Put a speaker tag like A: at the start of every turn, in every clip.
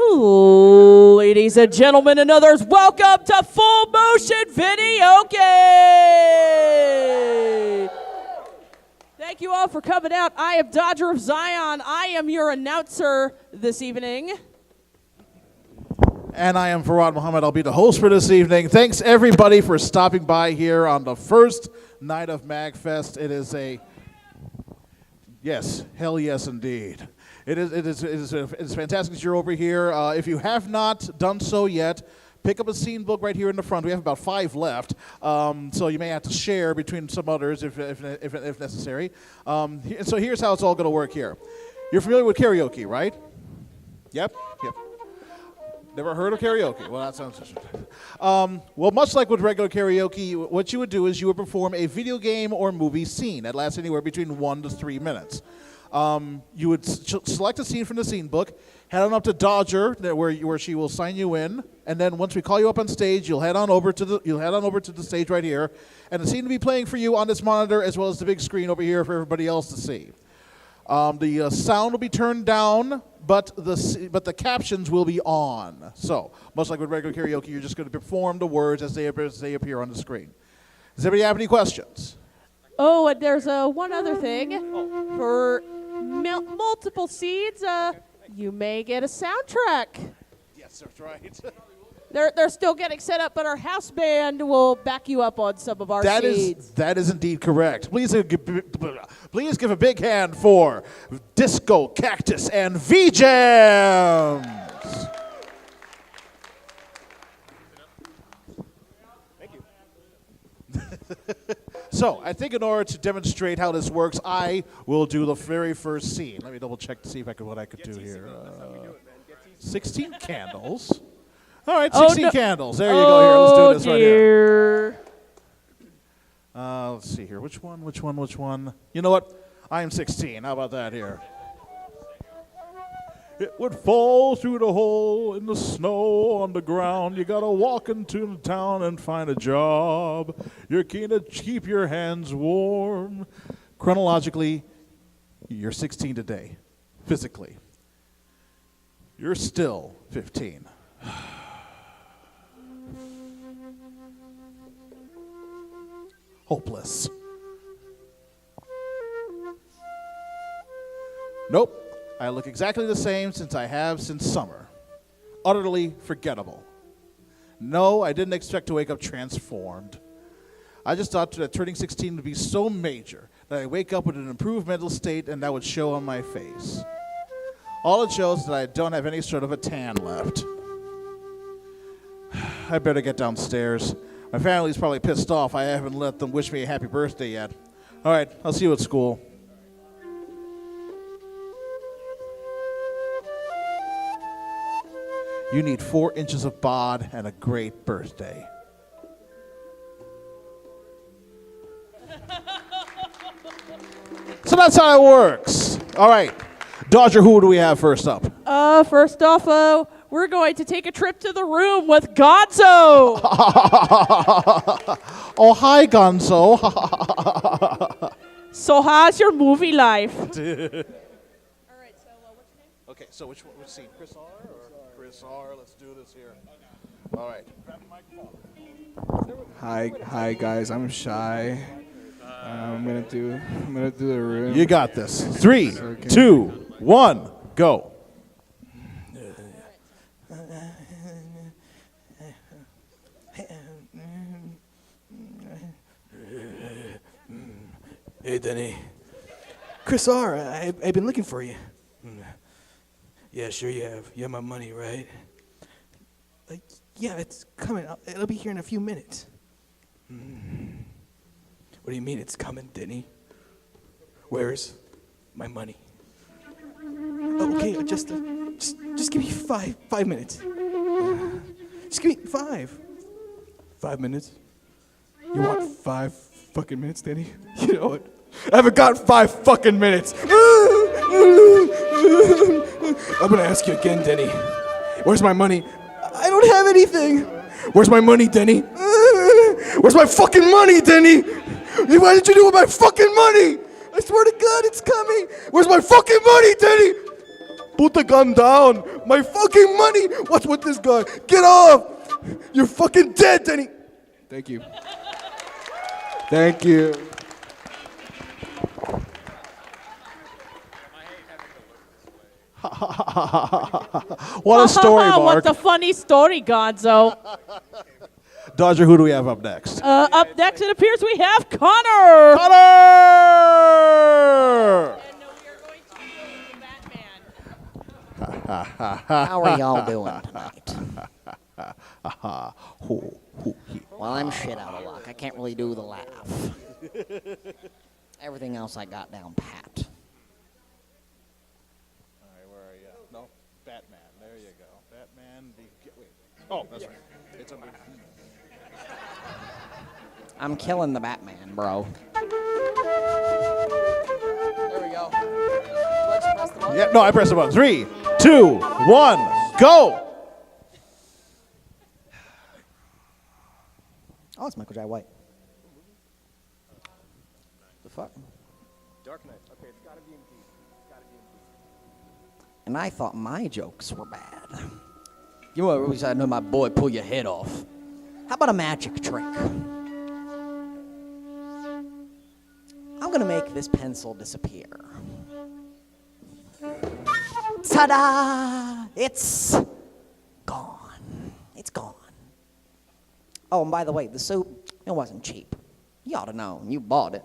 A: Ladies and gentlemen and others, welcome to Full Motion Videoke! Thank you all for coming out. I am Dodger of Zion. I am your announcer this evening.
B: And I am Farad Muhammad. I'll be the host for this evening. Thanks everybody for stopping by here on the first night of MAGFest. It is a, yes, hell yes indeed. It is fantastic that you're over here. If you have not done so yet, pick up a scene book right here in the front. We have about 5 left, so you may have to share between some others if necessary. So here's how it's all going to work here. You're familiar with karaoke, right? Yep. Never heard of karaoke? Well, that sounds interesting. Well, much like with regular karaoke, what you would do is you would perform a video game or movie scene that lasts anywhere between 1 to 3 minutes. You would select a scene from the scene book, head on up to Dodger, where she will sign you in, and then once we call you up on stage, you'll head on over to the stage right here, and the scene will be playing for you on this monitor as well as the big screen over here for everybody else to see. The sound will be turned down, but the captions will be on. So, much like with regular karaoke, you're just going to perform the words as they appear on the screen. Does anybody have any questions?
A: Oh, and there's one other thing. For multiple seeds, you may get a soundtrack.
B: Yes, that's right.
A: They're still getting set up, but our house band will back you up on some of our seeds.
B: That is indeed correct. Please give a big hand for Disco, Cactus, and V-Jams. Thank you. So, I think in order to demonstrate how this works, I will do the very first scene. Let me double check to see what I could do here. 16 candles. All right, 16 candles. There you go. Here, let's do this right here. Let's see here. Which one? You know what? I am 16. How about that here? It would fall through the hole in the snow on the ground. You gotta walk into the town and find a job. You're keen to keep your hands warm. Chronologically, you're 16 today. Physically, you're still 15. Hopeless. Nope. I look exactly the same since I have since summer. Utterly forgettable. No, I didn't expect to wake up transformed. I just thought that turning 16 would be so major that I wake up with an improved mental state and that would show on my face. All it shows is that I don't have any sort of a tan left. I better get downstairs. My family's probably pissed off. I haven't let them wish me a happy birthday yet. All right, I'll see you at school. You need 4 inches of bod and a great birthday. So that's how it works. All right. Dodger, who do we have first up?
A: First off, we're going to take a trip to the room with Gonzo.
B: Oh, hi, Gonzo.
A: So how's your movie life?
B: All right, so what's your name? Okay, so which scene? Chris R? Chris R, let's do this here. All right. Grab the microphone.
C: Hi guys, I'm shy. I'm gonna do the room.
B: You got this. 3, 2, 1, go.
C: Hey Denny. Chris R, I've been looking for you. Yeah, sure you have. You have my money, right? Yeah, it's coming. It'll be here in a few minutes. What do you mean it's coming, Denny? Where's my money? Okay, just give me five minutes. Just give me 5. 5 minutes? You want 5 fucking minutes, Denny? You know what? I haven't got 5 fucking minutes. I'm gonna ask you again, Denny. Where's my money? I don't have anything. Where's my money, Denny? Where's my fucking money, Denny? Why did you do with my fucking money? I swear to God, it's coming. Where's my fucking money, Denny? Put the gun down. My fucking money. What's with this gun? Get off. You're fucking dead, Danny. Thank you. Thank you.
B: What a story, Mark.
A: What a funny story, Gonzo.
B: Dodger, who do we have up next?
A: Up next, it appears we have Connor.
B: Connor!
A: And we are going to be the Batman.
D: How are y'all doing tonight? Well, I'm shit out of luck. I can't really do the laugh. Everything else I got down pat.
B: All right, where are you? No, Batman. There you go. Batman. Wait. Oh, that's right. It's under.
D: I'm killing the Batman, bro. There we go. Let's press the button.
B: Yeah, no, I pressed the button. 3, 2, 1, go!
D: Oh, it's Michael J. White. The fuck?
C: Dark Knight. Okay, it's gotta be in P.
D: And I thought my jokes were bad. You know what? I know my boy pull your head off. How about a magic trick? I'm gonna make this pencil disappear. Ta-da! It's gone. It's gone. Oh, and by the way, the soup, it wasn't cheap. You ought to know. You bought it.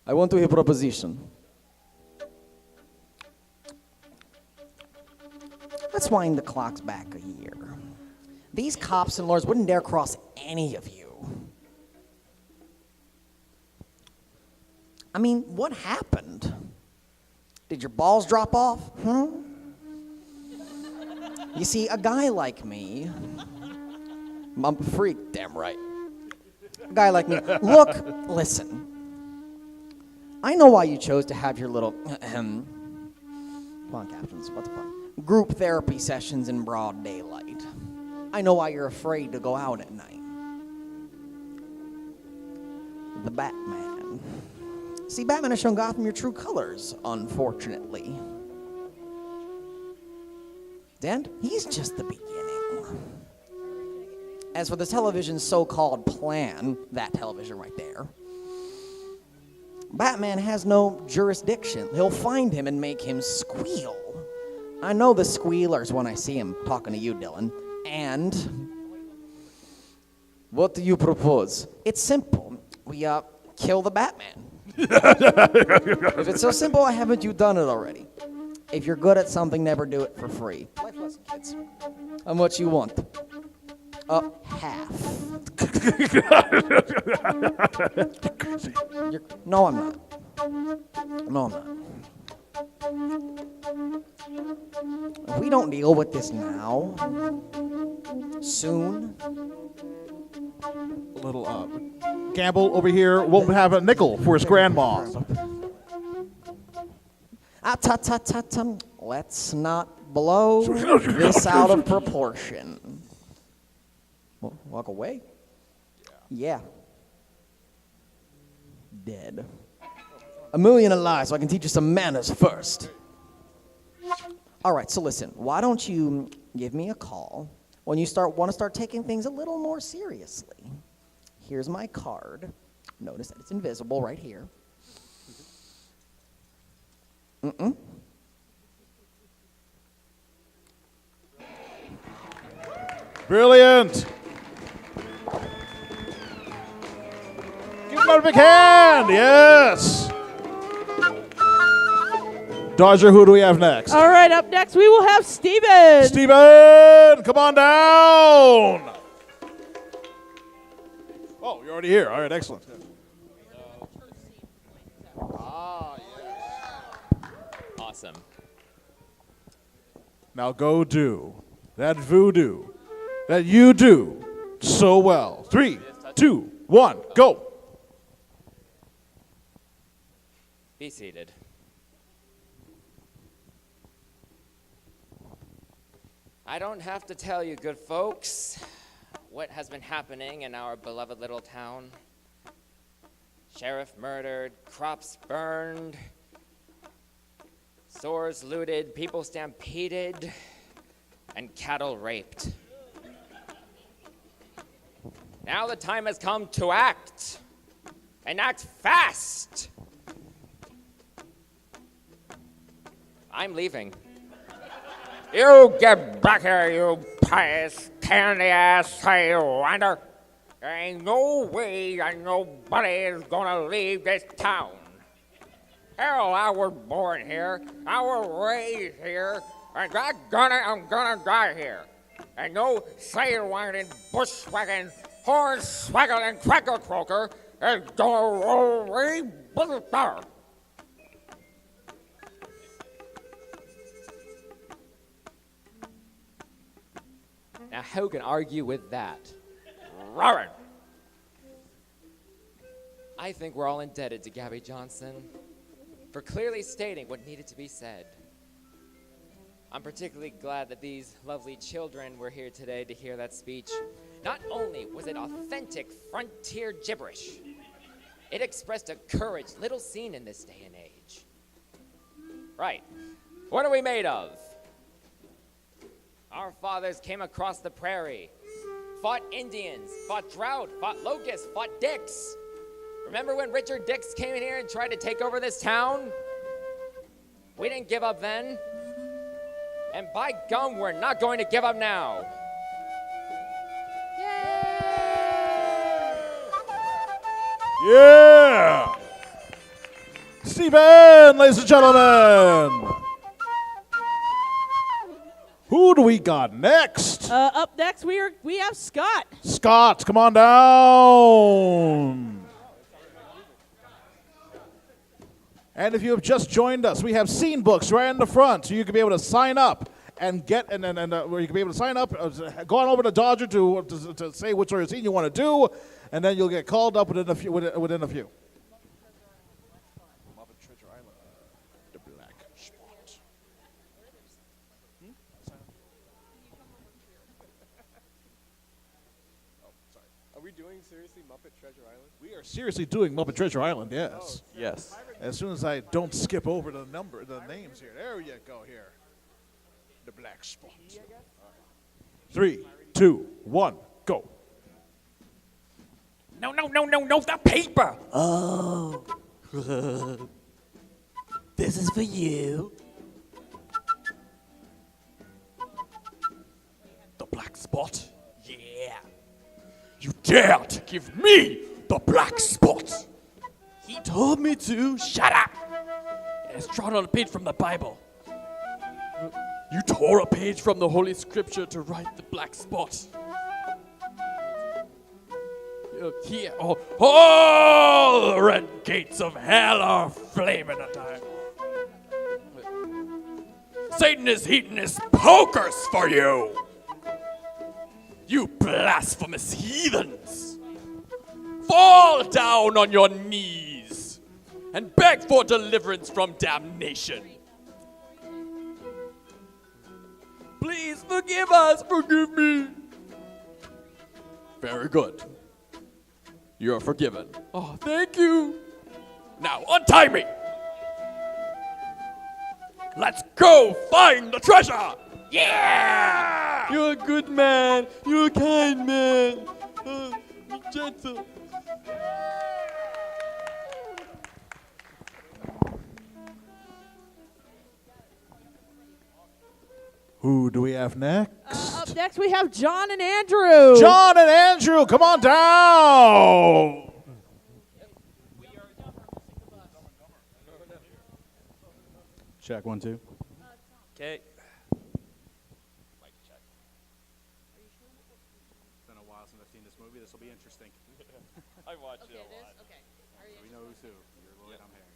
D: I want to hear a proposition. Let's wind the clocks back a year. These cops and lawyers wouldn't dare cross any of you. I mean, what happened? Did your balls drop off? You see, a guy like me, I'm a freak, damn right. A guy like me, look, listen. I know why you chose to have your little, come on, captains, what the fuck? Group therapy sessions in broad daylight. I know why you're afraid to go out at night. The Batman. See, Batman has shown Gotham your true colors, unfortunately. And he's just the beginning. As for the television's so-called plan, that television right there, Batman has no jurisdiction. He'll find him and make him squeal. I know the squealers when I see him, talking to you, Dylan. And what do you propose? It's simple. We kill the Batman. If it's so simple, why haven't you done it already? If you're good at something, never do it for free. Life lesson, kids. How much you want? Half. No, I'm not. No, I'm not. If we don't deal with this now, soon.
B: A little Gamble over here won't have a nickel for his grandma.
D: Let's not blow this out of proportion. Walk away? Yeah. Dead. A million a lie, so I can teach you some manners first. All right, so listen. Why don't you give me a call when you want to start taking things a little more seriously? Here's my card. Notice that it's invisible right here.
B: Brilliant. Give him a big hand. Yes. Dodger, who do we have next?
A: All right, up next we will have Steven.
B: Steven, come on down. Oh, you're already here. All right, excellent.
E: Awesome.
B: Now go do that voodoo that you do so well. 3, 2, 1, go.
E: Be seated. I don't have to tell you, good folks, what has been happening in our beloved little town. Sheriff murdered, crops burned, stores looted, people stampeded, and cattle raped. Now the time has come to act, and act fast. I'm leaving. You get back here, you pious, candy-ass sidewinder. There ain't no way that nobody is gonna leave this town. Hell, I was born here, I was raised here, and I'm gonna die here. And no sidewinding, bushwhacking, horn-swaggling cracker croaker is gonna roll me but the star. Now, who can argue with that? Roaring! I think we're all indebted to Gabby Johnson for clearly stating what needed to be said. I'm particularly glad that these lovely children were here today to hear that speech. Not only was it authentic frontier gibberish, it expressed a courage little seen in this day and age. Right. What are we made of? Our fathers came across the prairie, fought Indians, fought drought, fought locusts, fought dicks. Remember when Richard Dix came in here and tried to take over this town? We didn't give up then. And by gum, we're not going to give up now.
B: Yeah! Steven, ladies and gentlemen. Who do we got next?
A: Up next, we have Scott.
B: Scott, come on down. And if you have just joined us, we have scene books right in the front, so you can be able to sign up and get, where you can be able to sign up, go on over to Dodger to say which sort of scene you want to do, and then you'll get called up within a few. Muppet Treasure Island, the black spot.
F: Are we doing seriously Muppet Treasure Island?
B: We are seriously doing Muppet Treasure Island, yes.
C: Yes.
B: As soon as I don't skip over the names here. There you go here. The black spot. 3, 2, 1, go.
E: No, the paper!
G: Oh. This is for you.
C: The black spot? Yeah. You dare to give me the black spot?
G: He told me to. Shut up. It's drawn on a page from the Bible.
C: You tore a page from the Holy Scripture to write the black spot. Here, all the red gates of hell are flaming at time. Satan is heating his pokers for you. You blasphemous heathens. Fall down on your knees and beg for deliverance from damnation. Please forgive us, forgive me. Very good. You're forgiven. Oh, thank you. Now untie me. Let's go find the treasure. Yeah! You're a good man. You're a kind man. You're gentle.
B: Who do we have next?
A: Up next, we have John and Andrew.
B: John and Andrew, come on down.
C: Check 1, 2.
F: Okay.
C: It's been a while since I've seen this movie. This will be interesting.
F: I watched it a lot.
A: Okay.
C: So we know who's who. You're Lloyd, I'm Harry.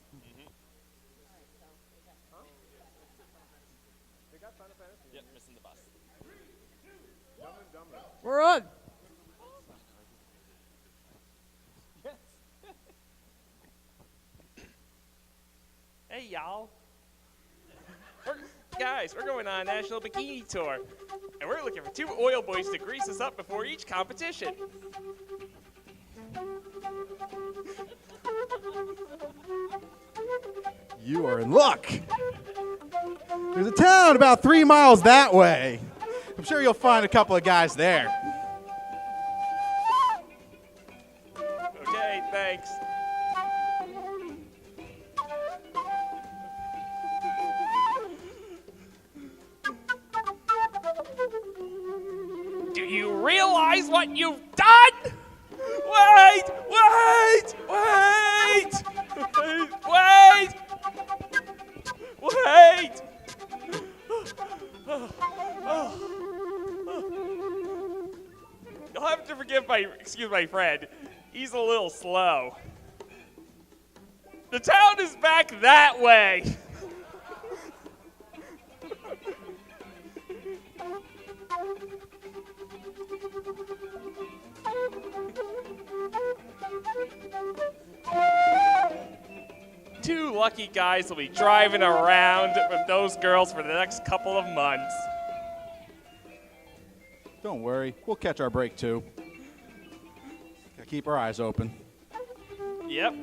F: They got Final Fantasy.
E: Yep, missing the bus.
F: Dumb and Dumber.
A: We're on.
F: Hey, y'all. Guys, we're going on a national bikini tour, and we're looking for 2 oil boys to grease us up before each competition.
B: You are in luck.
H: There's a town about 3 miles that way. I'm sure you'll find a couple of guys there.
F: Okay, thanks. Do you realize what you've done? Wait! Wait! Wait! Wait! Wait! You'll have to excuse my friend. He's a little slow. The town is back that way. Two lucky guys will be driving around with those girls for the next couple of months.
H: Don't worry, we'll catch our break too. Gotta keep our eyes open.
F: Yep.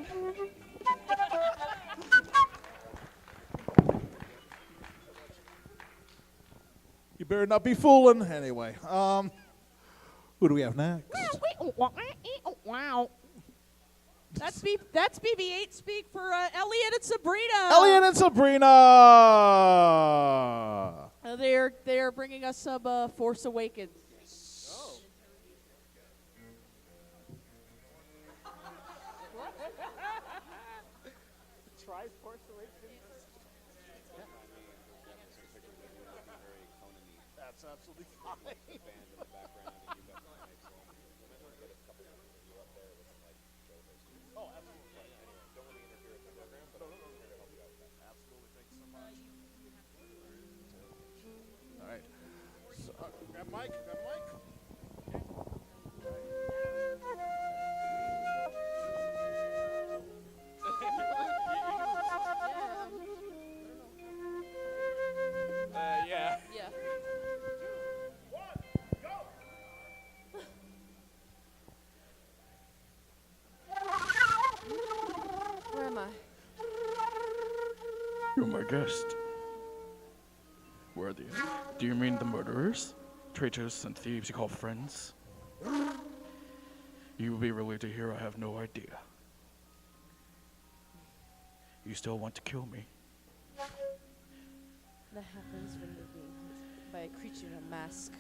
B: You better not be fooling. Anyway, who do we have next?
A: Wow. That's BB-8 speak for Elliot and Sabrina.
B: Elliot and Sabrina.
A: They're bringing us some Force Awakens.
F: Try Force Awakens.
B: That's absolutely fine. All right. So, grab Mike.
F: Yeah.
A: Yeah.
I: Where am I?
G: You're my guest. Where are they? Do you mean the murderers? Traitors and thieves you call friends? You will be relieved to hear I have no idea. You still want to kill me?
I: That happens when you're being hunted by a creature in a mask.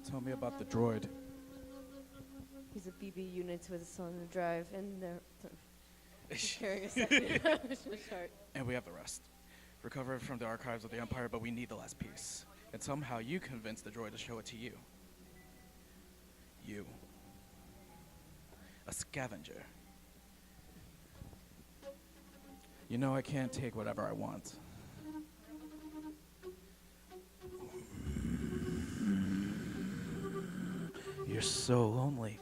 C: Tell me about the droid.
I: He's a BB unit with a cylinder drive, and they're carrying a second chart.
C: And we have the rest. Recovered from the archives of the Empire, but we need the last piece. And somehow you convinced the droid to show it to you. You. A scavenger. You know I can't take whatever I want. You're so lonely.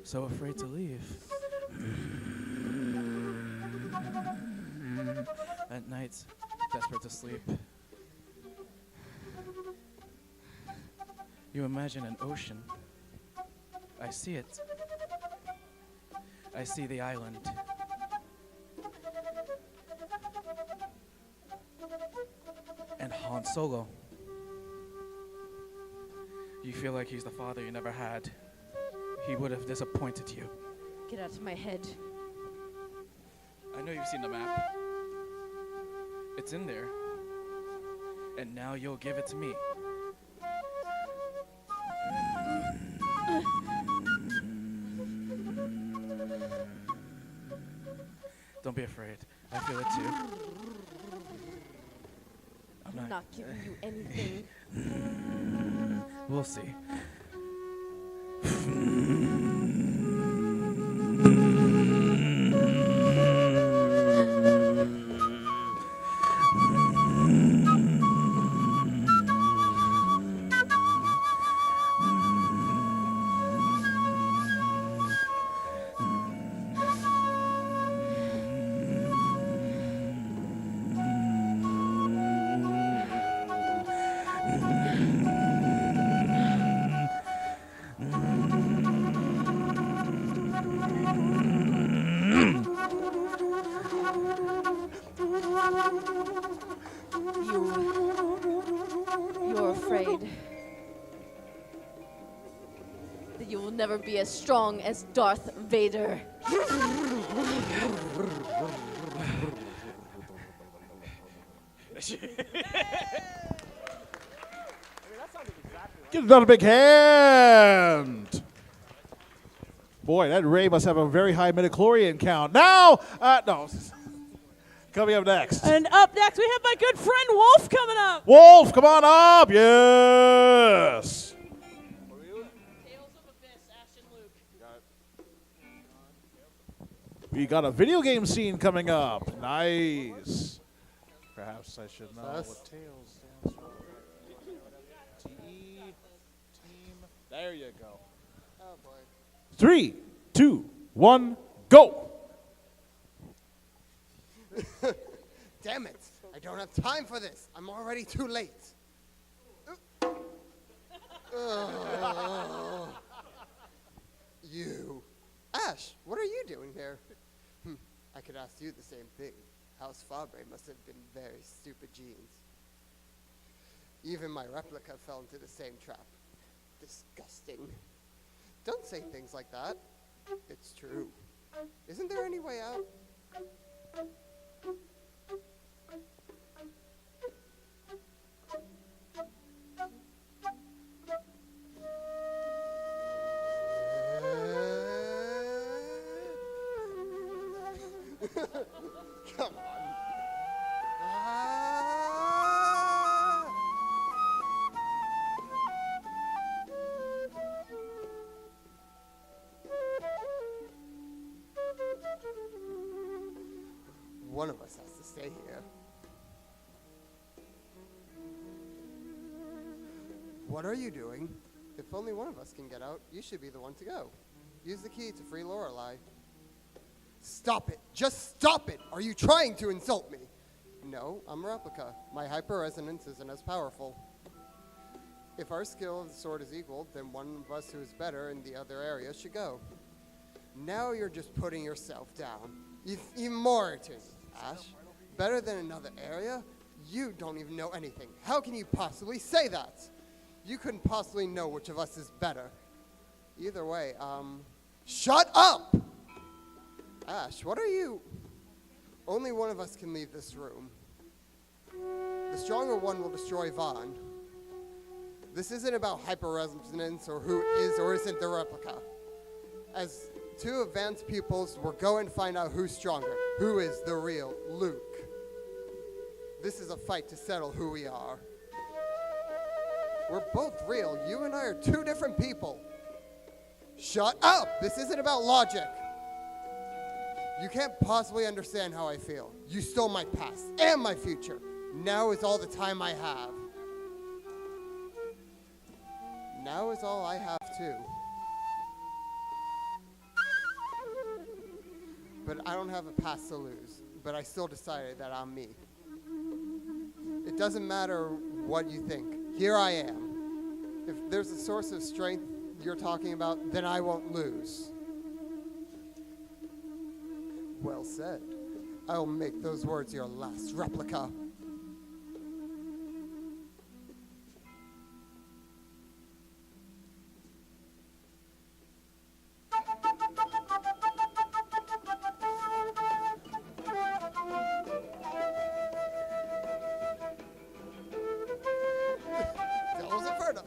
C: So afraid to leave. At night, desperate to sleep. You imagine an ocean. I see it. I see the island. And Han Solo. You feel like he's the father you never had. He would have disappointed you.
I: Get out of my head.
C: I know you've seen the map. It's in there. And now you'll give it to me. Don't be afraid. I feel it too.
I: I'm not giving you anything.
C: We'll see.
I: that you will never be as strong as Darth Vader.
B: Give another big hand. Boy, that Ray must have a very high midichlorian count. Now, no. Coming up next.
A: And up next, we have my good friend Wolf coming up.
B: Wolf, come on up. Yes.
A: Tales of Abyss, Ash and Luke.
B: We got a video game scene coming up. Nice. Perhaps I should know what Tails stands for. T-E, team. There you go.
J: Oh boy.
B: 3, 2, 1, go.
J: Damn it! I don't have time for this. I'm already too late. You. Ash, what are you doing here? I could ask you the same thing. House Fabre must have been very stupid genes. Even my replica fell into the same trap. Disgusting. Don't say things like that. It's true. Isn't there any way out? Come on. One of us has to stay here. What are you doing? If only one of us can get out, you should be the one to go. Use the key to free Lorelei. Stop it! Just stop it! Are you trying to insult me? No, I'm a replica. My hyper-resonance isn't as powerful. If our skill of the sword is equal, then one of us who is better in the other area should go. Now you're just putting yourself down. Even more irritating. Ash, better than another area? You don't even know anything. How can you possibly say that? You couldn't possibly know which of us is better. Either way, shut up! Ash, what are you? Only one of us can leave this room. The stronger one will destroy Vaughn. This isn't about hyper-resonance or who is or isn't the replica. As two advanced pupils, we're going to find out who's stronger, who is the real Luke. This is a fight to settle who we are. We're both real. You and I are two different people. Shut up! This isn't about logic. You can't possibly understand how I feel. You stole my past and my future. Now is all the time I have. Now is all I have too. But I don't have a past to lose. But I still decided that I'm me. It doesn't matter what you think. Here I am. If there's a source of strength you're talking about, then I won't lose. Well said. I'll make those words your last replica. Devil's Inferno.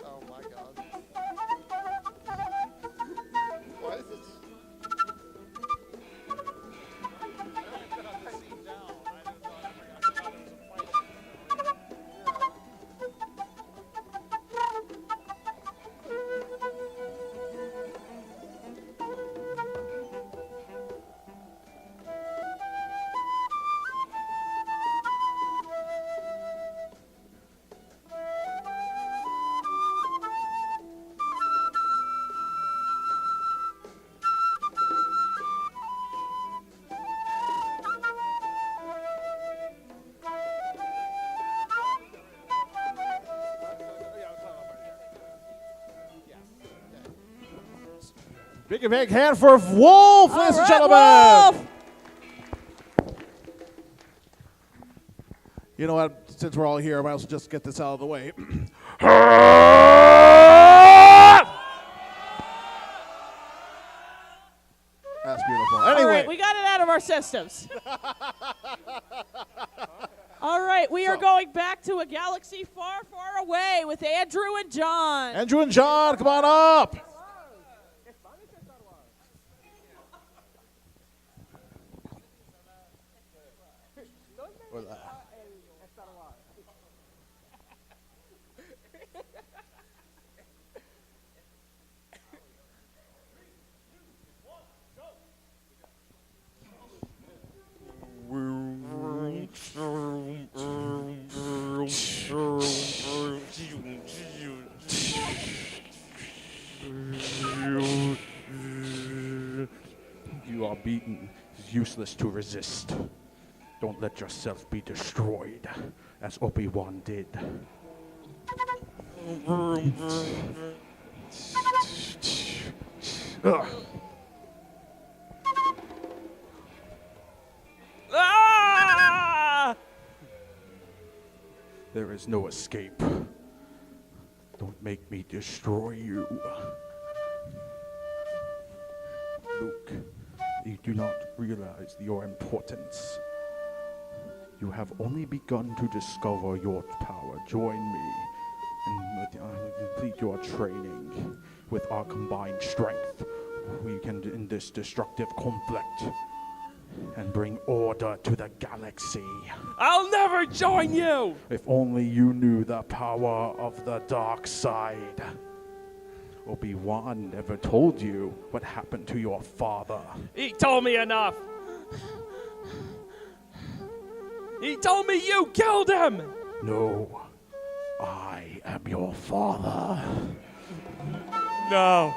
J: Oh my God. Why is this?
B: Big hand for Wolf, ladies and gentlemen.
A: Wolf!
B: You know what? Since we're all here, I might as well just get this out of the way. That's beautiful.
A: All
B: Anyway,
A: right, we got it out of our systems. All right, we are going back to a galaxy far, far away with Andrew and John.
B: Andrew and John, come on up.
G: You are beaten. It's useless to resist. Don't let yourself be destroyed, as Obi-Wan did. Ugh.
F: Ah!
G: There is no escape. Don't make me destroy you. Luke, you do not realize your importance. You have only begun to discover your power. Join me and complete your training. With our combined strength, we can end this destructive conflict and bring order to the galaxy.
F: I'll never join you!
G: If only you knew the power of the dark side. Obi-Wan never told you what happened to your father.
F: He told me enough. He told me you killed him!
G: No, I am your father.
F: No.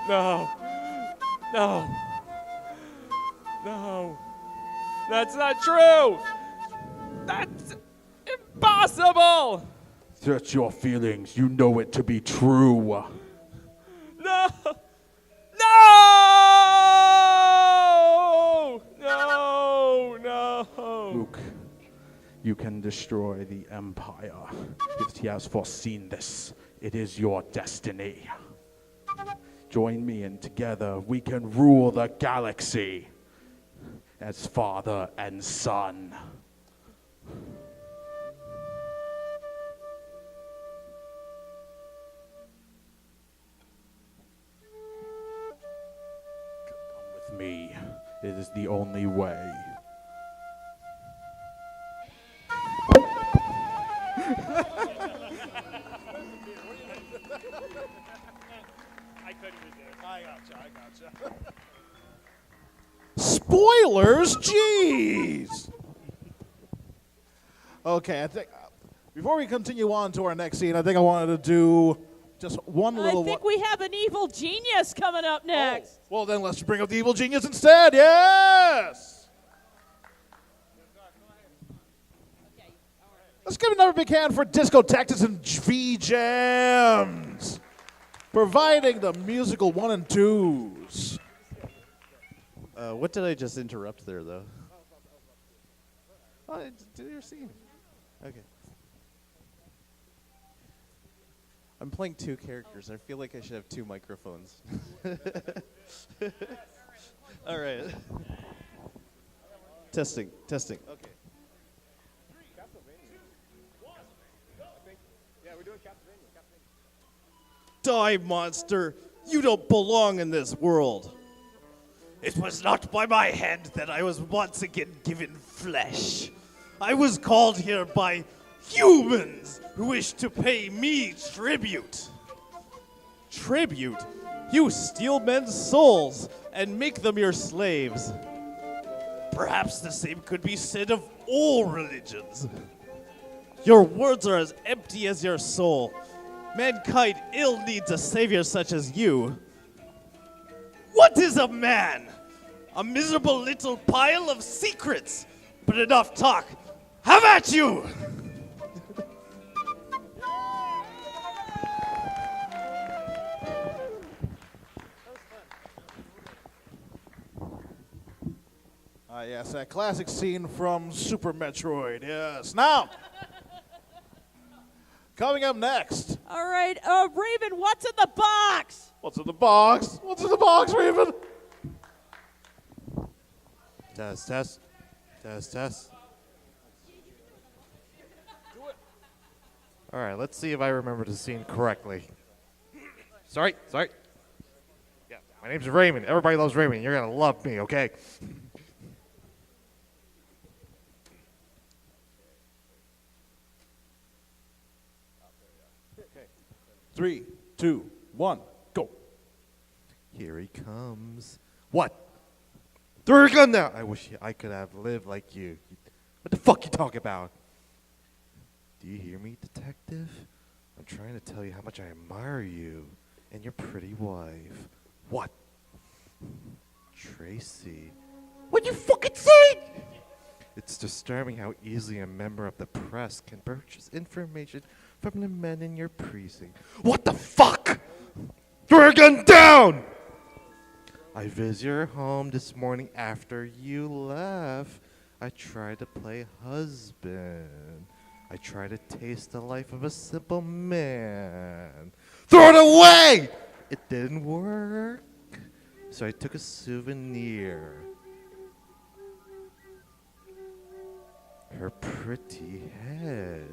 F: No. No. No. That's not true! That's impossible!
G: Search your feelings. You know it to be true.
F: No! No! No! No!
G: Luke, you can destroy the Empire. If he has foreseen this, it is your destiny. Join me and together we can rule the galaxy as father and son. Come with me. It is the only way.
F: I couldn't resist.
B: I gotcha. Spoilers? Jeez. Okay, I think before we continue on to our next scene, I think I wanted to do just one little
A: I think we have an evil genius coming up next.
B: Well, then let's bring up the evil genius instead. Yes. Let's give another big hand for Disco Tactics and V-Jams, providing the musical 1 and 2s.
H: What did I just interrupt there, though? Oh, did your scene. Okay. I'm playing 2 characters. I feel like I should have 2 microphones. All right. Testing. Okay. Die, monster! You don't belong in this world. It was not by my hand that I was once again given flesh. I was called here by humans who wish to pay me tribute. Tribute? You steal men's souls and make them your slaves. Perhaps the same could be said of all religions. Your words are as empty as your soul. Mankind ill needs a savior such as you. What is a man? A miserable little pile of secrets. But enough talk. Have at you!
B: Yes, that classic scene from Super Metroid. Yes. Now, coming up next.
A: All right, Raven, what's in the box?
B: What's in the box? What's in the box, Raven?
K: Test, test. Test, test. All right, let's see if I remember the scene correctly. Sorry. Yeah, my name's Raymond. Everybody loves Raymond. You're going to love me, okay?
B: Three, two, one, go.
K: Here he comes. What? Throw your gun now. I wish I could have lived like you. What the fuck you talking about? Do you hear me, detective? I'm trying to tell you how much I admire you and your pretty wife. What? Tracy. What you fucking say? It's disturbing how easily a member of the press can purchase information from the men in your precinct. What the fuck? Throw your gun down! I visited your home this morning after you left. I tried to play husband. I tried to taste the life of a simple man. Throw it away! It didn't work. So I took a souvenir. Her pretty head.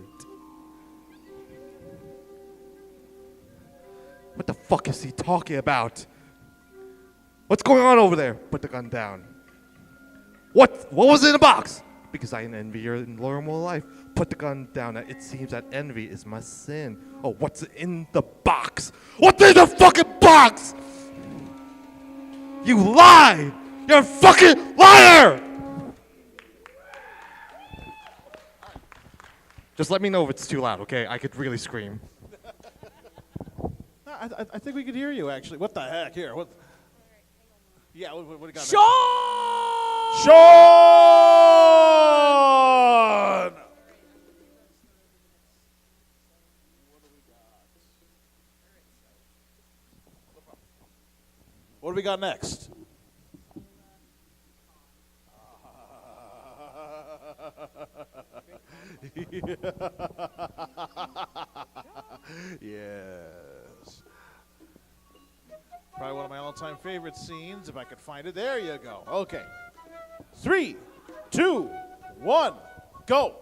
K: What the fuck is he talking about? What's going on over there? Put the gun down. What was in the box? Because I envy your normal life. Put the gun down. It seems that envy is my sin. Oh, what's in the box? What's in the fucking box? You lie! You're a fucking liar! Just let me know if it's too loud, okay? I could really scream.
B: I think we could hear you, actually. What the heck? Here. What? Yeah, what do you got?
A: Sean!
B: Sean! What do we got next? Yes. Probably one of my all-time favorite scenes, if I could find it. There you go. Okay. 3, 2, 1, go.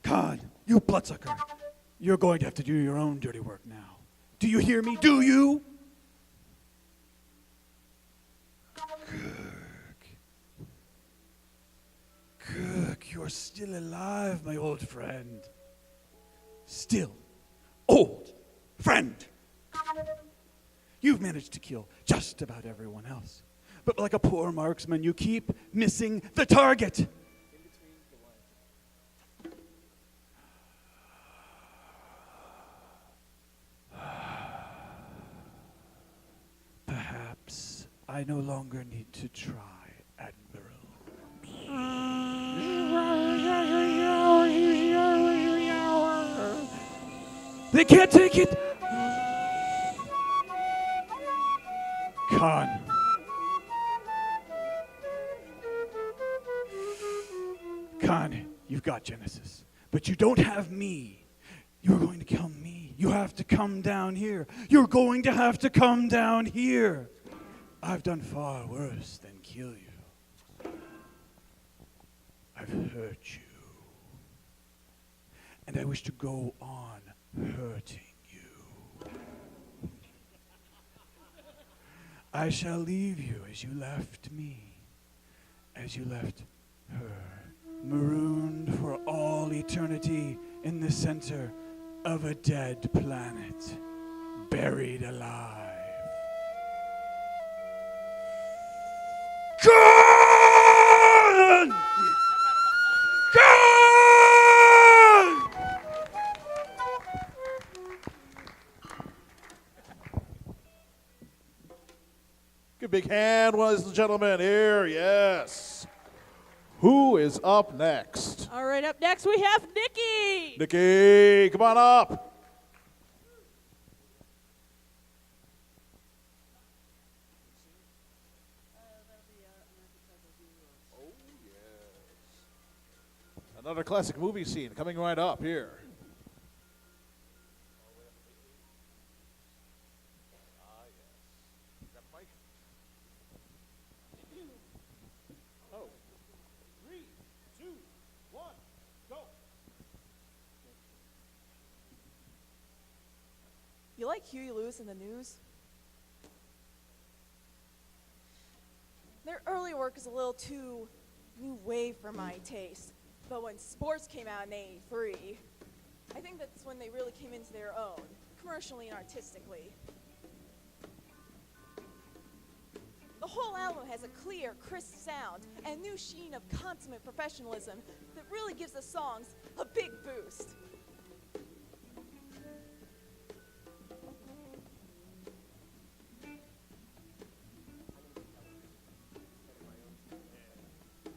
G: Khan, you bloodsucker. You're going to have to do your own dirty work now. Do you hear me? Do you? Kirk, you're still alive, my old friend. Still, old friend. You've managed to kill just about everyone else. But like a poor marksman, you keep missing the target. Perhaps I no longer need to try, Admiral. They can't take it! Khan. Khan, you've got Genesis, but you don't have me. You're going to kill me. You have to come down here. You're going to have to come down here. I've done far worse than kill you. I've hurt you. And I wish to go on hurting you. I shall leave you as you left me, as you left her, marooned for all eternity in the center of a dead planet, buried alive. Gone! Gone!
B: Give a big hand, ladies and gentlemen. Here, yes. Who is up next?
A: All right, up next we have Nikki.
B: Nikki, come on up. Another classic movie scene coming right up here. Oh. 3, 2, 1, go.
L: You like Huey Lewis in the News? Their early work is a little too new wave for my taste. But when sports came out in '83, I think that's when they really came into their own, commercially and artistically. The whole album has a clear, crisp sound and a new sheen of consummate professionalism that really gives the songs a big boost.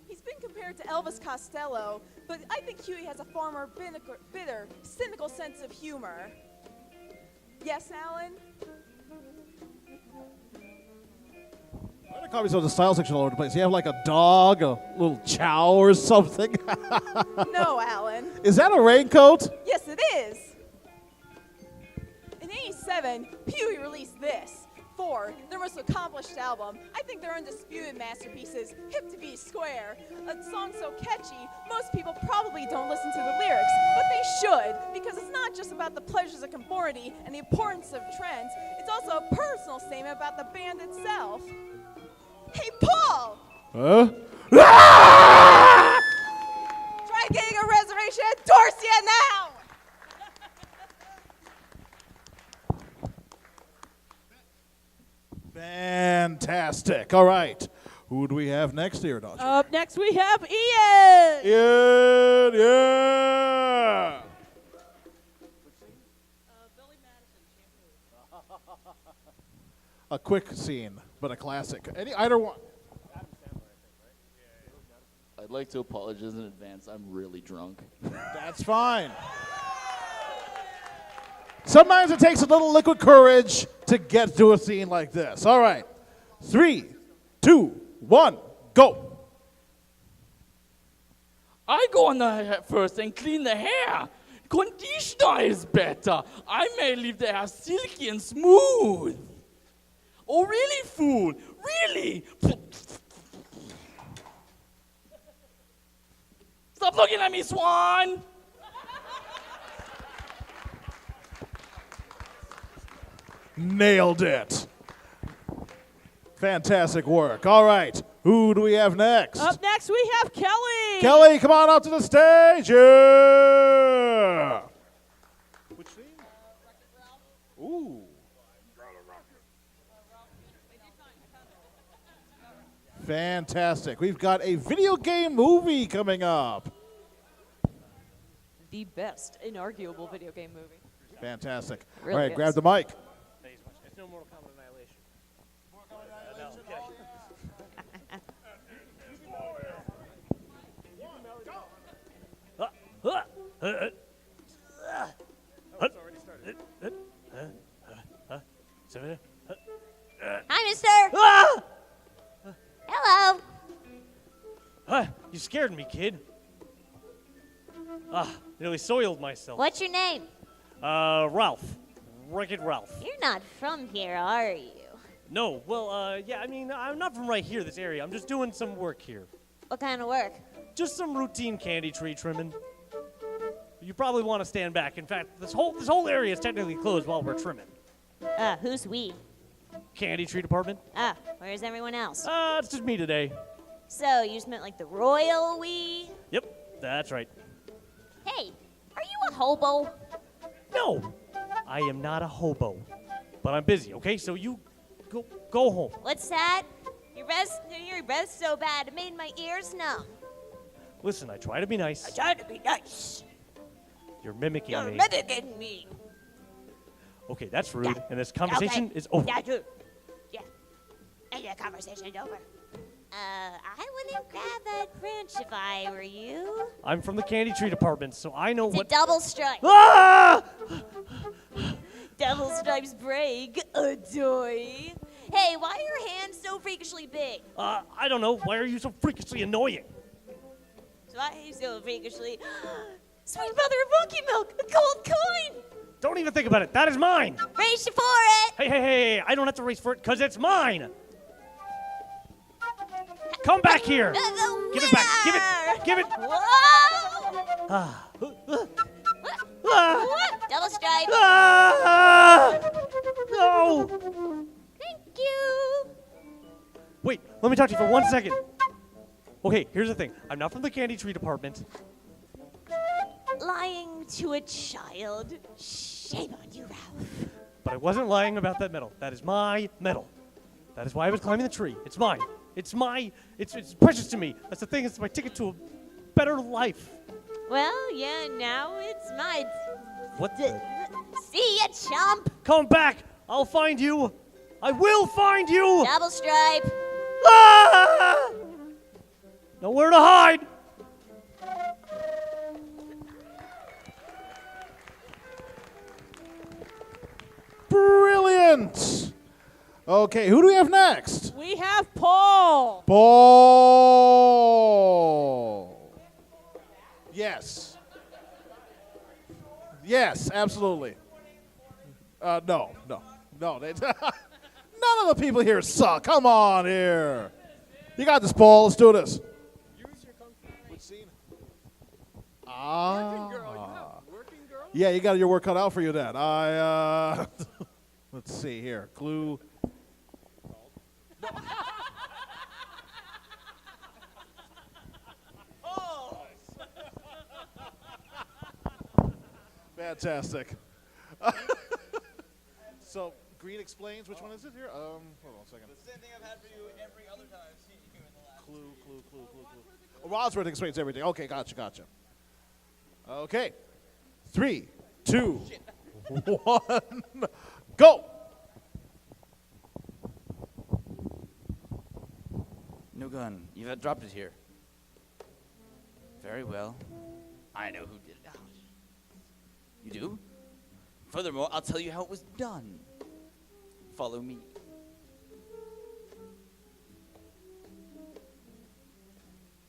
L: He's been compared to Elvis Costello, but I think Huey has a far more bitter, cynical sense of humor. Yes, Alan?
B: Why are the copies of the style section all over the place? You have like a dog, a little chow or something?
L: No, Alan.
B: Is that a raincoat?
L: Yes, it is. In '87, Huey released this. For their most accomplished album, I think they're undisputed masterpieces, Hip to Be Square. A song so catchy, most people probably don't listen to the lyrics, but they should, because it's not just about the pleasures of conformity and the importance of trends, it's also a personal statement about the band itself. Hey, Paul!
B: Huh?
L: Try getting a reservation at Dorsia now!
B: Fantastic. All right. Who do we have next here, Dodger?
A: Up next we have Ian.
B: Ian, yeah. A quick scene, but a classic. Either one.
M: I'd like to apologize in advance. I'm really drunk.
B: That's fine. Sometimes it takes a little liquid courage to get through a scene like this. All right. 3, 2, 1, go.
N: I go on the hair first and clean the hair. Conditioner is better. I may leave the hair silky and smooth. Oh, really, fool? Really? Stop looking at me, Swan.
B: Nailed it. Fantastic work. All right. Who do we have next?
A: Up next we have Kelly.
B: Kelly, come on up to the stage. Yeah. Which scene? Ooh. Fantastic. We've got a video game movie coming up.
I: The best inarguable video game movie.
B: Fantastic.
I: Really
B: All right,
I: is.
B: grab the mic.
F: It's no Mortal Kombat Annihilation.
O: Hi, mister. Hello.
P: You scared me, kid. Nearly soiled myself.
O: What's your name?
P: Ralph. Wreck-It Ralph.
O: You're not from here, are you?
P: No, well, yeah, I mean, I'm not from right here, this area. I'm just doing some work here.
O: What kind of work?
P: Just some routine candy tree trimming. You probably want to stand back. In fact, this whole area is technically closed while we're trimming.
O: Who's we?
P: Candy tree department?
O: Where's everyone else?
P: It's just me today.
O: So, you just meant like the royal we?
P: Yep, that's right.
O: Hey, are you a hobo?
P: No, I am not a hobo. But I'm busy, okay? So you go home.
O: What's that? Your breath's so bad, it made my ears numb.
P: Listen, I try to be nice.
O: I tried to be nice.
P: You're mimicking
O: You're
P: me.
O: mimicking me.
P: Okay, that's rude. And this conversation is over.
O: Yeah, dude. Yeah. And the conversation's over. I wouldn't grab that wrench if I were you.
P: I'm from the candy tree department, so I know
O: It's
P: what.
O: a double strike.
P: Ah!
O: Double stripes break. Adoy. Hey, why are your hands so freakishly big?
P: I don't know. Why are you so freakishly annoying?
O: So Why so freakishly? Sweet mother of monkey milk, a gold coin!
P: Don't even think about it. That is mine.
O: Race you for it!
P: Hey, I don't have to race for it because it's mine. Come back here. Give it back. Give it.
O: Whoa!
P: Ah.
O: Double stripe.
P: No.
O: Thank you.
P: Wait, let me talk to you for 1 second. Okay, here's the thing. I'm not from the candy tree department.
O: Lying to a child. Shame on you, Ralph.
P: But I wasn't lying about that medal. That is my medal. That is why I was climbing the tree. It's mine. It's precious to me. That's the thing. It's my ticket to a better life.
O: Well, yeah, now it's mine.
P: What the?
O: See ya, chump.
P: Come back. I'll find you. I will find you.
O: Double stripe.
P: Ah! Nowhere to hide.
B: Brilliant. Okay, who do we have next?
A: We have Paul.
B: Paul. Yes. Yes, absolutely. No. None of the people here suck. Come on here. You got this, Paul. Let's do this. Which scene? Yeah, you got your work cut out for you then. Let's see here. Clue. Fantastic. So, Green explains. Which one is it here? Hold on a second.
Q: The same thing I've had for you every other time I've seen you in the last.
B: Clue. Oh, Wadsworth explains everything. Okay, gotcha. Okay. 3, 2, 1, go!
Q: No gun. You've dropped it here. Very well. I know who did it. You do? Furthermore, I'll tell you how it was done. Follow me.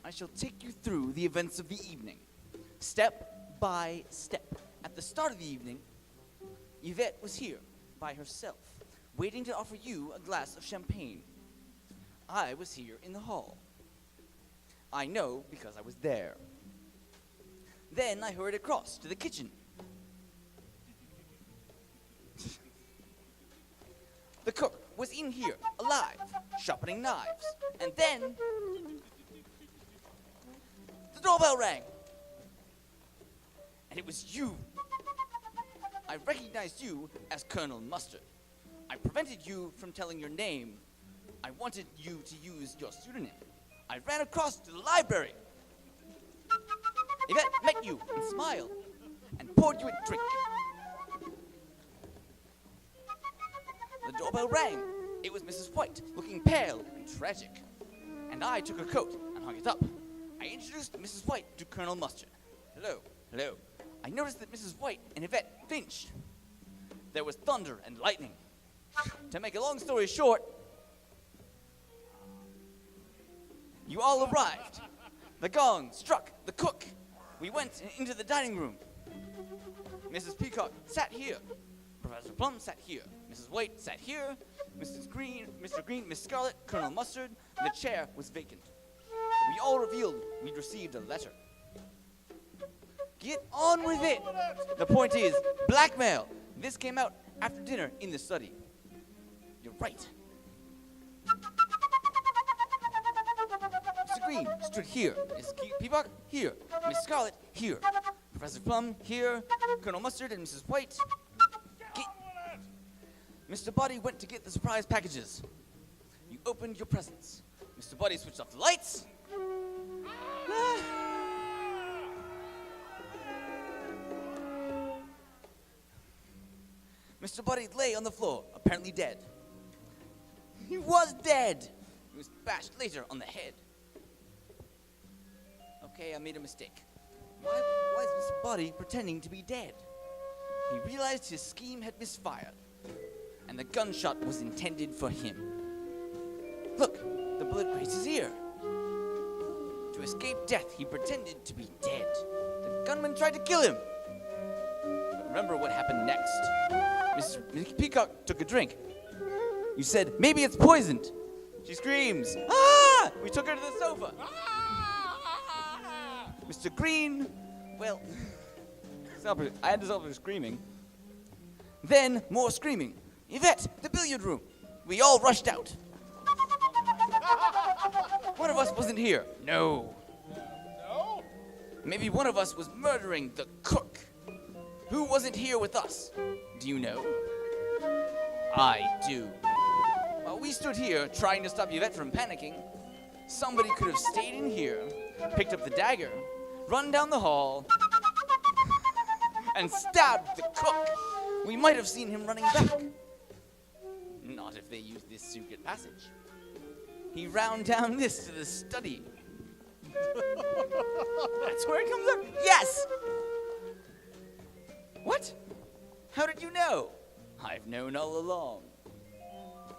Q: I shall take you through the events of the evening, step by step. At the start of the evening, Yvette was here by herself, waiting to offer you a glass of champagne. I was here in the hall. I know because I was there. Then I hurried across to the kitchen. The cook was in here, alive, sharpening knives. And then the doorbell rang. And it was you. I recognized you as Colonel Mustard. I prevented you from telling your name. I wanted you to use your pseudonym. I ran across to the library. Yvette met you and smiled and poured you a drink. The doorbell rang. It was Mrs. White, looking pale and tragic. And I took her coat and hung it up. I introduced Mrs. White to Colonel Mustard. Hello. I noticed that Mrs. White and Yvette flinched. There was thunder and lightning. To make a long story short, you all arrived. The gong struck the cook. We went into the dining room. Mrs. Peacock sat here. Professor Plum sat here. Mrs. White sat here. Mr. Green, Miss Scarlet, Colonel Mustard. The chair was vacant. We all revealed we'd received a letter. Get on with it. The point is, blackmail. This came out after dinner in the study. You're right. Mr. Green stood here. Miss Peacock here. Miss Scarlet here. Professor Plum here. Colonel Mustard and Mrs. White. Mr. Buddy went to get the surprise packages. You opened your presents. Mr. Buddy switched off the lights. Mr. Buddy lay on the floor, apparently dead. He was dead. He was bashed later on the head. Okay, I made a mistake. Why is Mr. Buddy pretending to be dead? He realized his scheme had misfired, and the gunshot was intended for him. Look, the bullet grazed his ear. Do To escape death, he pretended to be dead. The gunman tried to kill him. But remember what happened next. Mrs. Peacock took a drink. You said, maybe it's poisoned. She screams, ah! We took her to the sofa. Mr. Green, well, I had to stop her screaming. Then, more screaming. Yvette, the billiard room. We all rushed out. One of us wasn't here. No. No? Maybe one of us was murdering the cook. Who wasn't here with us? Do you know? I do. While we stood here trying to stop Yvette from panicking, somebody could have stayed in here, picked up the dagger, run down the hall, and stabbed the cook. We might have seen him running back. Not if they used this secret passage. He ran down this to the study. That's where it comes up? Yes! What? How did you know? I've known all along.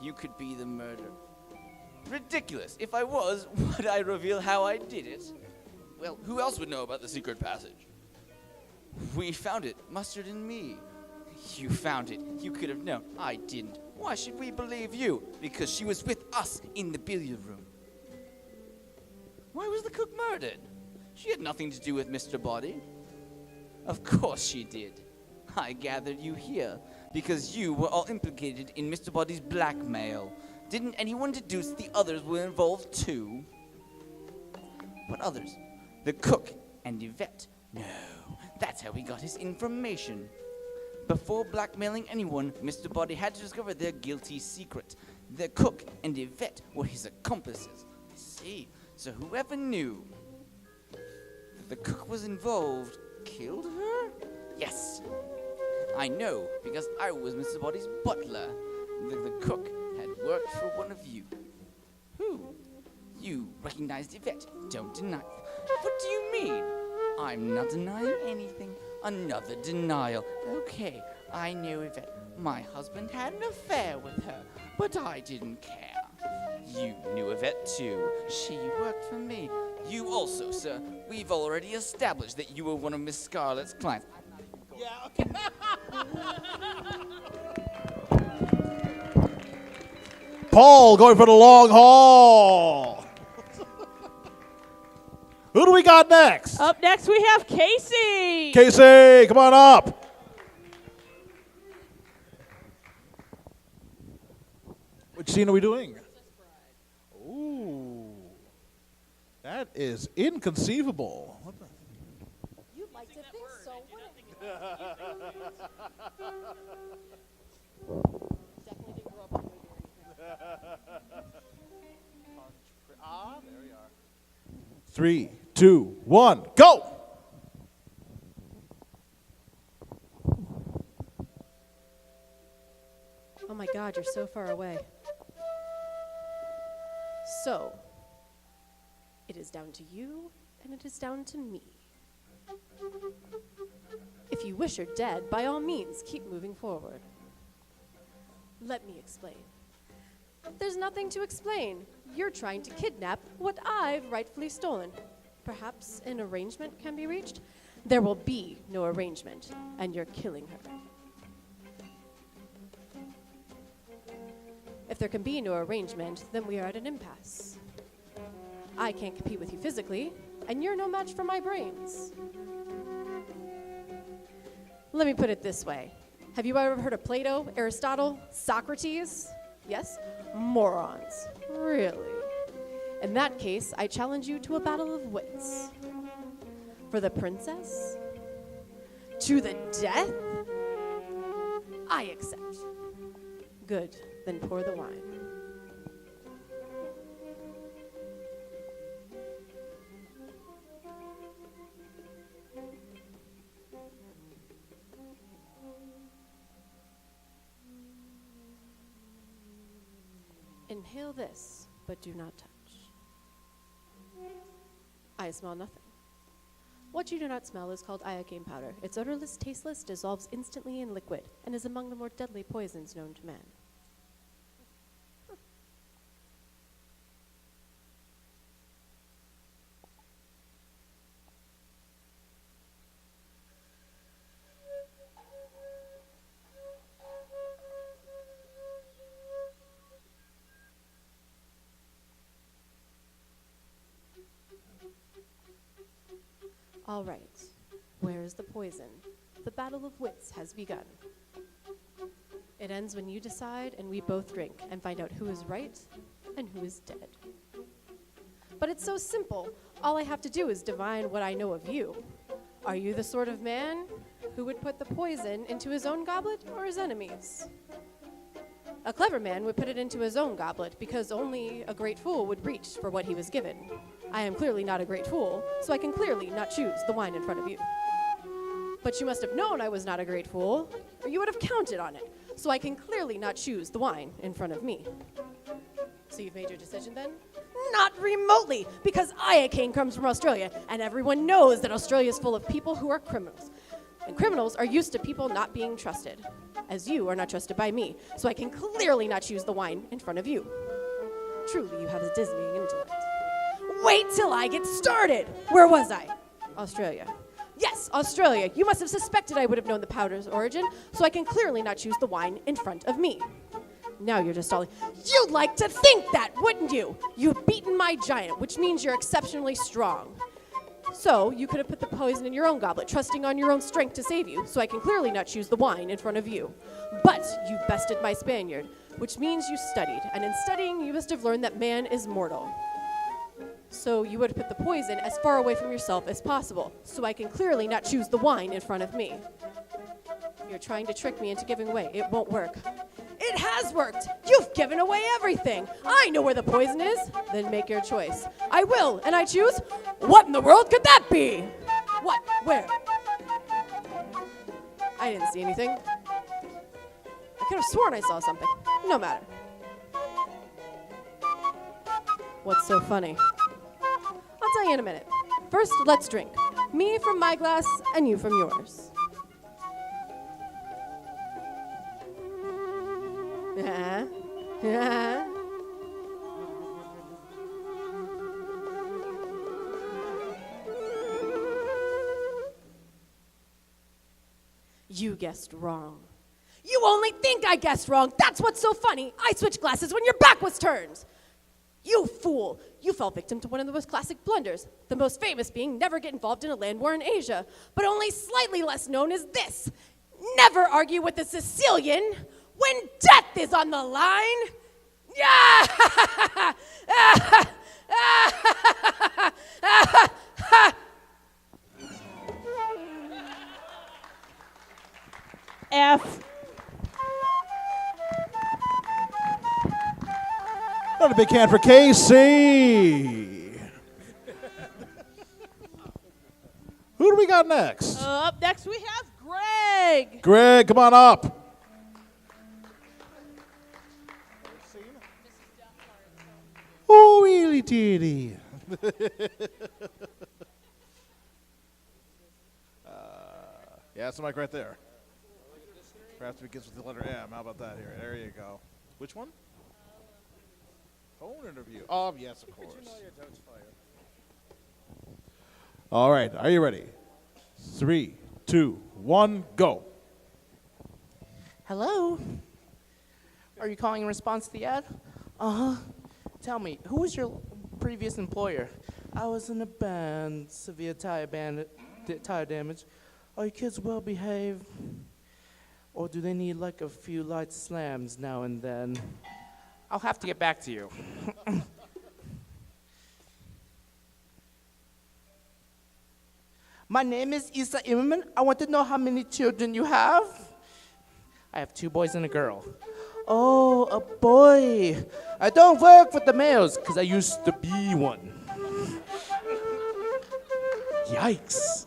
Q: You could be the murderer. Ridiculous. If I was, would I reveal how I did it? Well, who else would know about the secret passage? We found it, Mustard and me. You found it. You could have known. I didn't. Why should we believe you? Because she was with us in the billiard room. Why was the cook murdered? She had nothing to do with Mr. Body. Of course she did. I gathered you here because you were all implicated in Mr. Body's blackmail. Didn't anyone deduce the others were involved too? What others? The cook and Yvette. No, that's how he got his information. Before blackmailing anyone, Mr. Body had to discover their guilty secret. The cook and Yvette were his accomplices. I see. So whoever knew that the cook was involved killed her? Yes. I know, because I was Mr. Body's butler. The cook had worked for one of you. Who? You recognized Yvette. Don't deny. What do you mean? I'm not denying anything. Another denial. Okay, I knew Yvette. My husband had an affair with her, but I didn't care. You knew Yvette too. She worked for me. You also, sir. We've already established that you were one of Miss Scarlett's clients.
B: Yeah, okay. Paul going for the long haul. Who do we got next?
A: Up next, we have Casey.
B: Casey, come on up. Which scene are we doing? Ooh, that is inconceivable. What the?
L: You'd like to think so, wouldn't you? Definitely didn't grow up on
B: There we are. 3, 2, 1, go!
I: Oh my God, you're so far away. So, it is down to you, and it is down to me. If you wish her dead, by all means, keep moving forward. Let me explain. There's nothing to explain. You're trying to kidnap what I've rightfully stolen. Perhaps an arrangement can be reached? There will be no arrangement, and you're killing her. If there can be no arrangement, then we are at an impasse. I can't compete with you physically, and you're no match for my brains. Let me put it this way. Have you ever heard of Plato, Aristotle, Socrates? Yes? Morons. Really? In that case, I challenge you to a battle of wits. For the princess? To the death? I accept. Good, then pour the wine. Inhale this, but do not touch. I smell nothing. What you do not smell is called iocane powder. It's odorless, tasteless, dissolves instantly in liquid, and is among the more deadly poisons known to man. All right. Where is the poison? The battle of wits has begun. It ends when you decide and we both drink and find out who is right and who is dead. But it's so simple. All I have to do is divine what I know of you. Are you the sort of man who would put the poison into his own goblet or his enemy's? A clever man would put it into his own goblet because only a great fool would reach for what he was given. I am clearly not a great fool, so I can clearly not choose the wine in front of you. But you must have known I was not a great fool, or you would have counted on it, so I can clearly not choose the wine in front of me. So you've made your decision then? Not remotely, because I, a king, comes from Australia, and everyone knows that Australia is full of people who are criminals. And criminals are used to people not being trusted, as you are not trusted by me, so I can clearly not choose the wine in front of you. Truly, you have a dizzying intellect. Wait till I get started! Where was I? Australia. Yes, Australia. You must have suspected I would have known the powder's origin, so I can clearly not choose the wine in front of me. Now you're just stalling. You'd like to think that, wouldn't you? You've beaten my giant, which means you're exceptionally strong. So you could have put the poison in your own goblet, trusting on your own strength to save you, so I can clearly not choose the wine in front of you. But you bested my Spaniard, which means you studied, and in studying you must have learned that man is mortal. So you would put the poison as far away from yourself as possible, so I can clearly not choose the wine in front of me. You're trying to trick me into giving away. It won't work. It has worked! You've given away everything! I know where the poison is! Then make your choice. I will, and I choose. What in the world could that be? What? Where? I didn't see anything. I could have sworn I saw something. No matter. What's so funny? I'll tell you in a minute. First, let's drink. Me from my glass, and you from yours. You guessed wrong. You only think I guessed wrong. That's what's so funny. I switched glasses when your back was turned. You fool. You fell victim to one of the most classic blunders, the most famous being never get involved in a land war in Asia. But only slightly less known is this. Never argue with a Sicilian when death is on the line.
A: F.
B: Another big hand for Casey. Who do we got next?
A: Up next we have Greg.
B: Greg, come on up. Oh, really, diddy. Yeah, that's the mic right there. Perhaps it begins with the letter M. How about that here? There you go. Which one? Phone interview. Oh, yes, of course. All right, are you ready? 3, 2, 1, go.
R: Hello? Are you calling in response to the ad? Uh-huh. Tell me, who was your previous employer? I was in a band, severe tire damage. Are your kids well behaved? Or do they need like a few light slams now and then? I'll have to get back to you. My name is Isa Immerman. I want to know how many children you have. I have 2 boys and a girl. Oh, a boy. I don't work with the males because I used to be one. Yikes.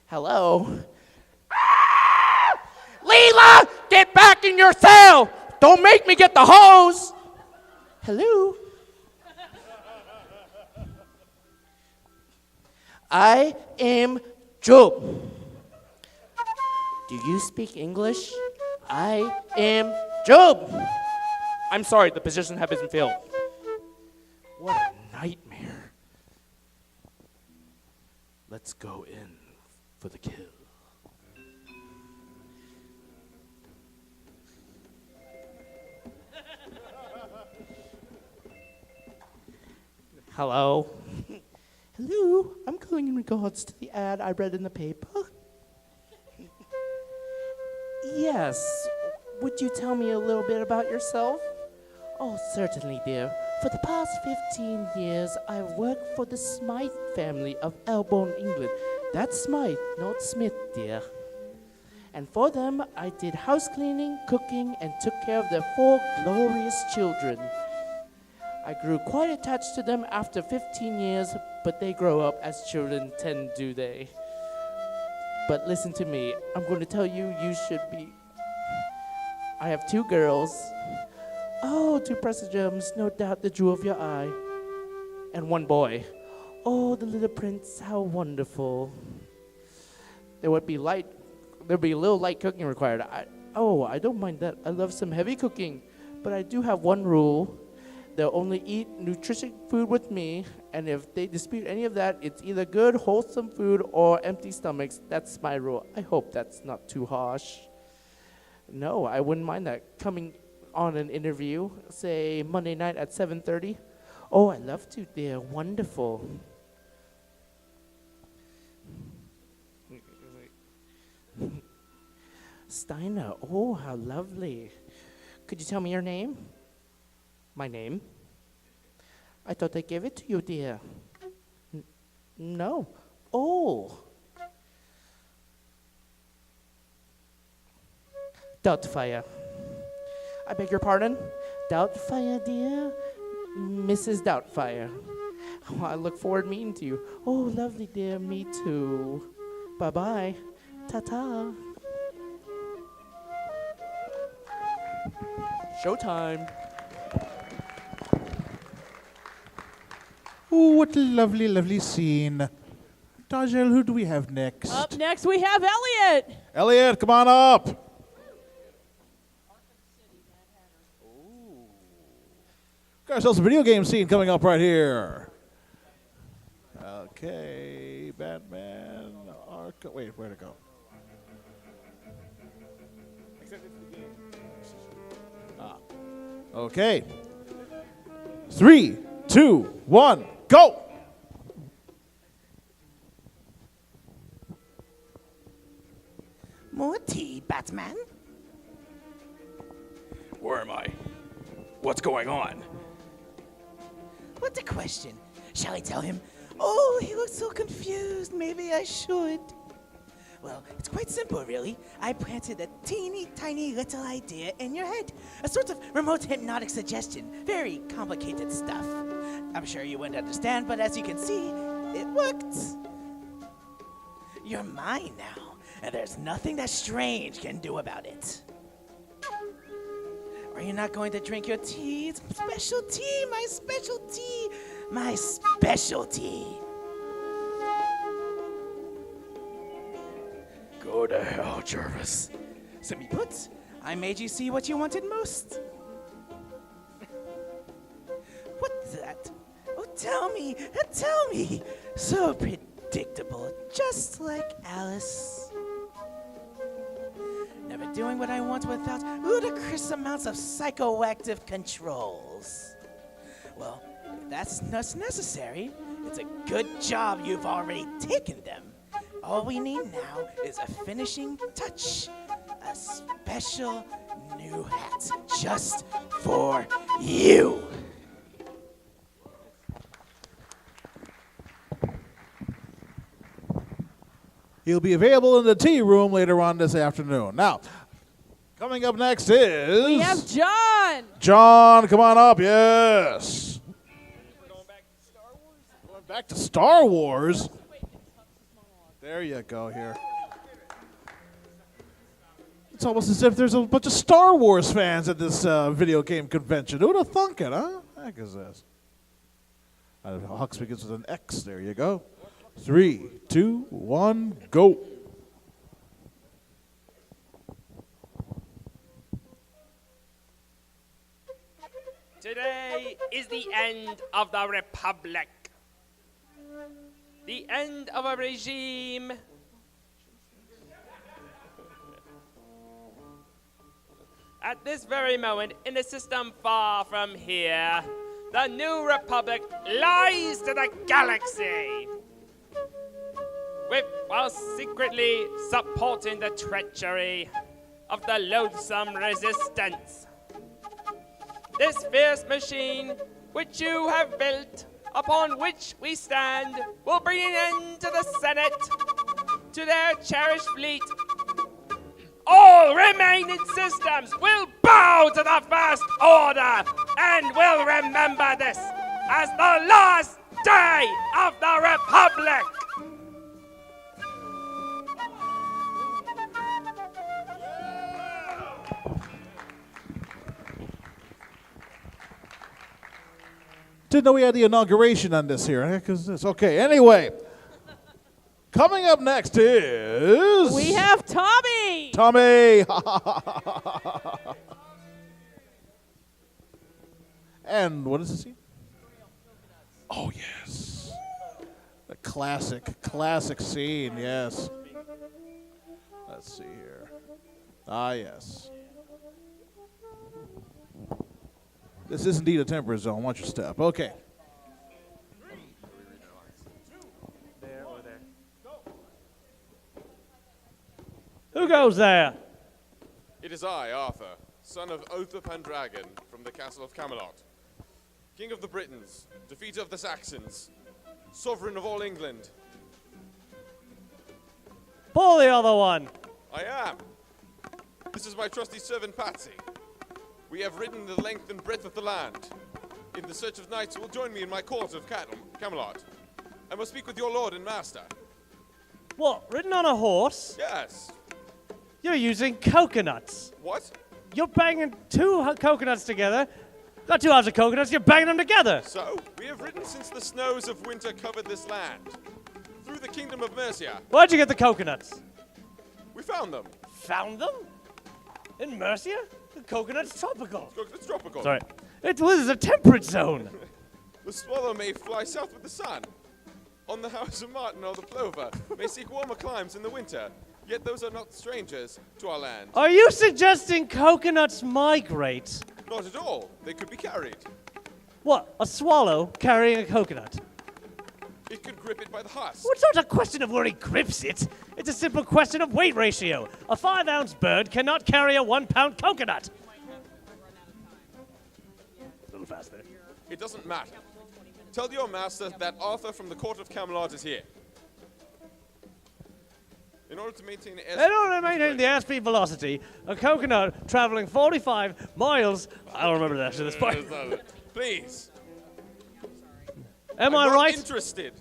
R: Hello? Leela, get back in your cell. Don't make me get the hose. Hello? I am Job. Do you speak English? I am Job. I'm sorry, the position has been filled. What a nightmare. Let's go in for the kill. Hello? Hello, I'm calling in regards to the ad I read in the paper. Yes, would you tell me a little bit about yourself? Oh, certainly, dear. For the past 15 years, I've worked for the Smythe family of Elborn, England. That's Smythe, not Smith, dear. And for them, I did house cleaning, cooking, and took care of their 4 glorious children. I grew quite attached to them after 15 years, but they grow up as children tend, do they? But listen to me, I'm going to tell you, you should be... I have 2 girls. Oh, 2 precious gems, no doubt the jewel of your eye. And 1 boy. Oh, the little prince, how wonderful. There'd be a little light cooking required. I don't mind that. I love some heavy cooking. But I do have 1 rule. They'll only eat nutritious food with me, and if they dispute any of that, it's either good, wholesome food or empty stomachs. That's my rule. I hope that's not too harsh. No, I wouldn't mind that. Coming on an interview, say Monday night at 7:30. Oh, I'd love to, dear. Wonderful. Steiner, oh, how lovely. Could you tell me your name? My name? I thought I gave it to you, dear. No. Oh. Doubtfire. I beg your pardon? Doubtfire, dear? Mrs. Doubtfire. Oh, I look forward to meeting you. Oh, lovely, dear. Me too. Bye-bye. Ta-ta. Showtime.
B: Oh, what a lovely, lovely scene. Dajel, who do we have next?
A: Up next, we have Elliot.
B: Elliot, come on up. Got ourselves a video game scene coming up right here. Okay, Batman, Arkham. Wait, where'd it go? Okay. 3, 2, 1, go!
S: More tea, Batman?
C: Where am I? What's going on?
S: What a question. Shall I tell him? Oh, he looks so confused. Maybe I should. Well, it's quite simple, really. I planted a teeny tiny little idea in your head. A sort of remote hypnotic suggestion. Very complicated stuff. I'm sure you wouldn't understand, but as you can see, it worked. You're mine now, and there's nothing that Strange can do about it. Are you not going to drink your tea? It's specialty, my specialty, my specialty.
C: Go to hell, Jervis.
S: Simply put, I made you see what you wanted most. What's that? Oh, tell me, tell me. So predictable, just like Alice. Never doing what I want without ludicrous amounts of psychoactive controls. Well, if that's not necessary, it's a good job you've already taken them. All we need now is a finishing touch. A special new hat just for you.
B: He'll be available in the tea room later on this afternoon. Now, coming up next is...
A: We have John.
B: John, come on up, yes. Going back to Star Wars? There you go here. It's almost as if there's a bunch of Star Wars fans at this video game convention. Who'd have thunk it, huh? What the heck is this? Hux begins with an X. There you go. 3, 2, 1, go.
E: Today is the end of the Republic. The end of a regime. At this very moment, in a system far from here, the new Republic lies to the galaxy.
F: while secretly supporting the treachery of the loathsome resistance. This fierce machine, which you have built, upon which we stand, will bring an end to the Senate, to their cherished fleet. All remaining systems will bow to the First Order and will remember this as the last day of the Republic.
B: Didn't know we had the inauguration on this here. Because this. Okay, anyway. Coming up next is...
A: We have Tommy!
B: Tommy! And what is the scene? Oh, yes. The classic scene, yes. Let's see here. Ah, yes. This is indeed a temperate zone. Watch your step. Okay.
P: There or there. Who goes there?
T: It is I, Arthur, son of Uther Pendragon, from the castle of Camelot. King of the Britons, defeater of the Saxons, sovereign of all England.
P: Pull the other one.
T: I am. This is my trusty servant Patsy. We have ridden the length and breadth of the land, in the search of knights who will join me in my court of Camelot. I must speak with your lord and master.
P: What, ridden on a horse?
T: Yes.
P: You're using coconuts.
T: What?
P: You're banging two coconuts together. Got 2 halves of coconuts, you're banging them together.
T: So, we have ridden since the snows of winter covered this land, through the kingdom of Mercia.
P: Where'd you get the coconuts?
T: We found them.
P: Found them? In Mercia? The coconut's tropical.
T: It's tropical.
P: Sorry. This is a temperate zone.
T: The swallow may fly south with the sun. On the house of martin or the plover may seek warmer climes in the winter. Yet those are not strangers to our land.
P: Are you suggesting coconuts migrate?
T: Not at all. They could be carried.
P: What, a swallow carrying a coconut?
T: It could grip it by the husk.
P: Well, it's not a question of where he grips it. It's a simple question of weight ratio. A 5-ounce bird cannot carry a 1-pound coconut. A little fast there.
T: It doesn't matter. Tell your master that Arthur from the court of Camelot is here. In order to maintain the
P: airspeed velocity, a coconut traveling 45 miles. I don't remember that actually at this point.
T: Please.
P: Am
T: I'm
P: I
T: not
P: right?
T: interested.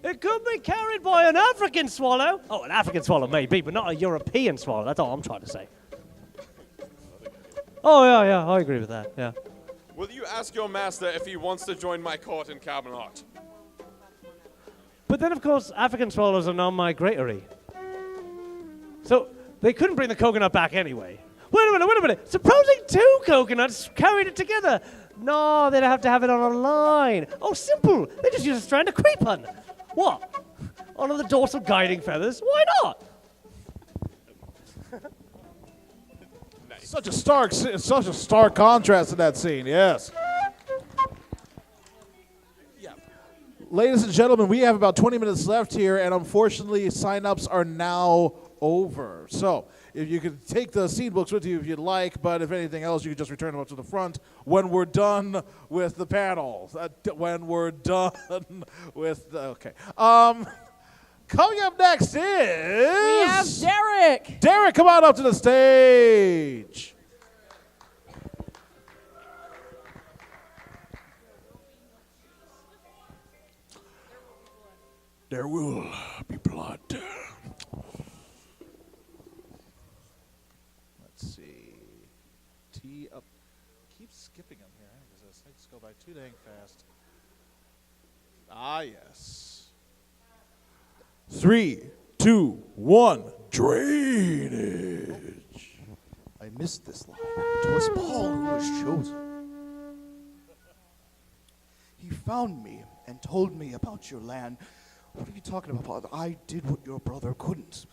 P: It could be carried by an African swallow. Oh, an African swallow maybe, but not a European swallow. That's all I'm trying to say. Oh, yeah, I agree with that, yeah.
T: Will you ask your master if he wants to join my court in Camelot?
P: But then, of course, African swallows are non-migratory. So they couldn't bring the coconut back anyway. Wait a minute. Supposing 2 coconuts carried it together. No, they'd have to have it on a line. Oh, simple. They just use a strand of creepon. What? Under the dorsal guiding feathers? Why not?
B: Such a stark contrast in that scene, yes. Ladies and gentlemen, we have about 20 minutes left here, and unfortunately, sign-ups are now over. So, if you could take the scene books with you if you'd like, but if anything else, you can just return them up to the front when we're done with the panel. When we're done with the, okay. Coming up next is...
A: We have Derek.
B: Derek, come on up to the stage. There will be blood. Let's see. Tee up. Keep skipping them here because those things go by too dang fast. Ah, yes. 3, 2, 1. Drainage.
G: I missed this line. It was Paul who was chosen. He found me and told me about your land. What are you talking about, Paul? I did what your brother couldn't.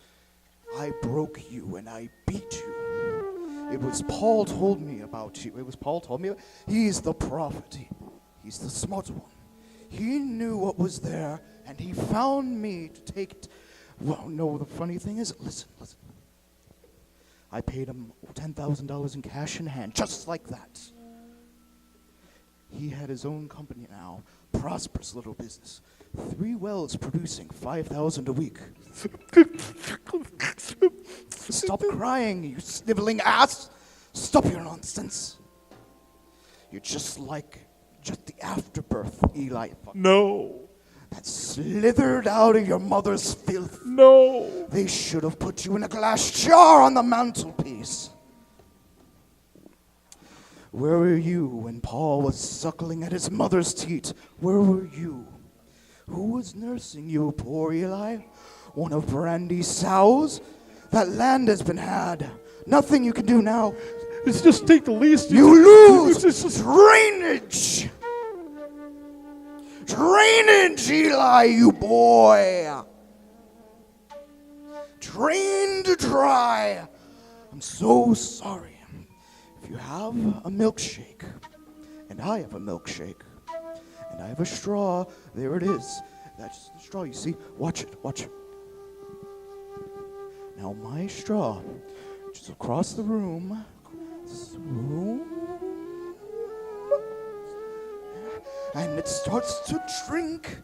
G: I broke you and I beat you. It was Paul told me about you. He's the prophet. He's the smart one. He knew what was there, and he found me to take it. Well, no, the funny thing is, listen. I paid him $10,000 in cash in hand, just like that. He had his own company now, prosperous little business. 3 wells producing 5,000 a week. Stop crying, you sniveling ass! Stop your nonsense. You're just the afterbirth, Eli.
B: No.
G: That slithered out of your mother's filth.
B: No.
G: They should have put you in a glass jar on the mantelpiece. Where were you when Paul was suckling at his mother's teat? Where were you? Who was nursing you, poor Eli? One of Brandy's sows? That land has been had. Nothing you can do now.
B: Let's just take the least.
G: You lose drainage. Drainage, Eli, you boy. Drained dry. I'm so sorry. If you have a milkshake, and I have a milkshake, and I have a straw, there it is. That's the straw, you see? Watch it. Now my straw, which is across the room, and it starts to drink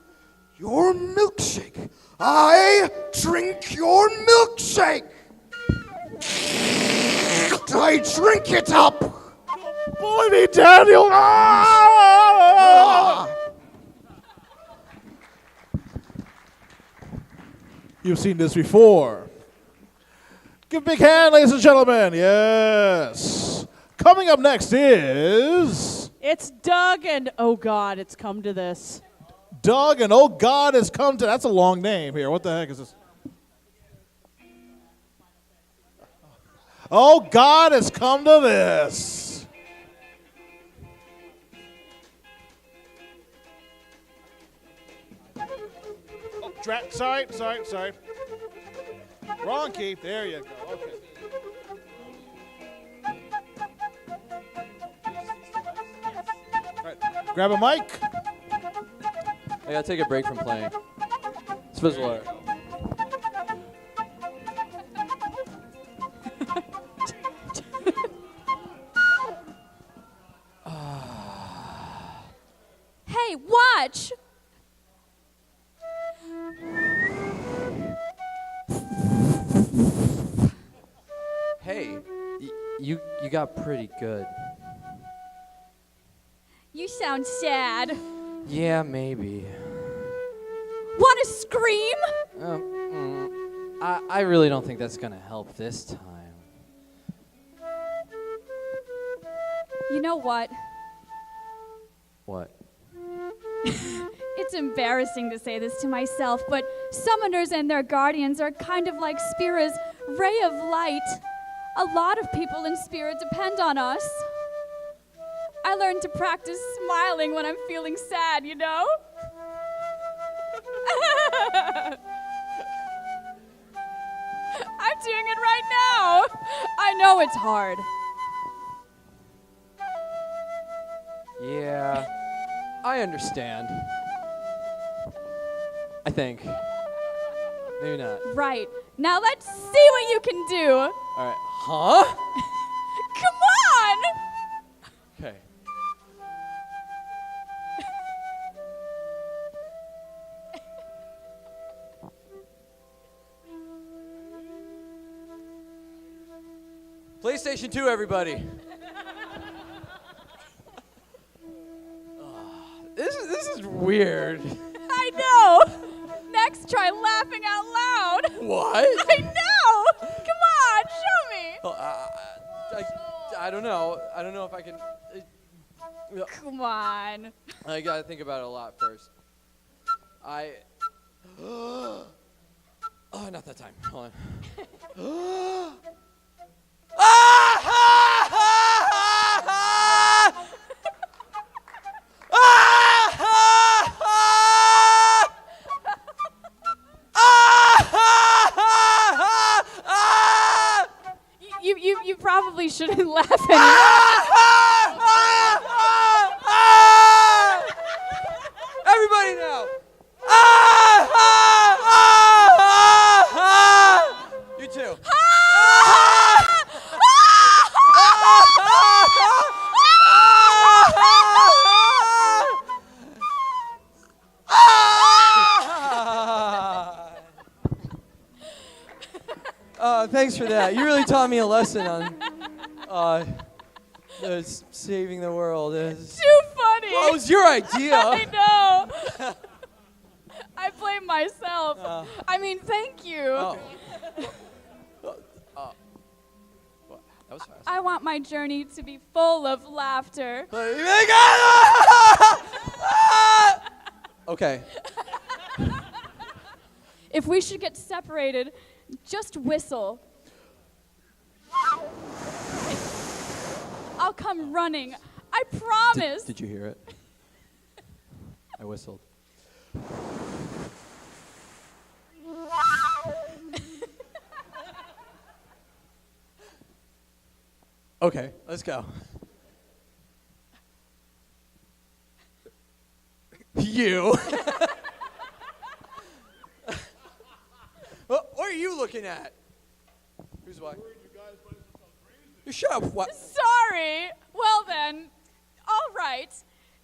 G: your milkshake. I drink your milkshake. I drink it up.
B: Boy, me, Daniel. You've seen this before. Give a big hand, ladies and gentlemen. Yes. Coming up next is...
A: It's Doug and, oh God, it's come to this.
B: Doug and, oh God, has come to... That's a long name here. What the heck is this? Oh God has come to this. Oh, sorry. Wrong key. There you go. Okay. All right. Grab a mic.
U: I gotta take a break from playing. Swizzler.
V: Hey, watch!
U: Hey, you got pretty good.
V: You sound sad.
U: Yeah, maybe.
V: Want to scream?
U: I really don't think that's gonna help this time.
V: You know what?
U: What?
V: It's embarrassing to say this to myself, but summoners and their guardians are kind of like Spira's ray of light. A lot of people in Spira depend on us. I learned to practice smiling when I'm feeling sad, you know? I'm doing it right now. I know it's hard.
U: Yeah, I understand. I think. Maybe not.
V: Right. Now let's see what you can do.
U: All right. Huh?
V: Come on!
U: Okay. PlayStation 2, everybody. This is weird.
V: I know. Next, try laughing out loud.
U: What?
V: I know. Come on, show me.
U: Oh, I don't know. I don't know if I can.
V: Come on.
U: I gotta think about it a lot first. Oh, not that time. Hold on.
V: You probably shouldn't laugh anymore.
U: Everybody now. Thanks for that. You really taught me a lesson on saving the world.
V: Too funny.
U: Well, it was your idea.
V: I know. I blame myself. I mean, thank you.
U: Oh. That was fast.
V: I want my journey to be full of laughter.
U: Okay.
V: If we should get separated, just whistle. I'll come running. I promise.
U: Did you hear it? I whistled. Okay, let's go. You. What are you looking at? Who's what? You shut up. What?
V: Sorry. Well then, all right.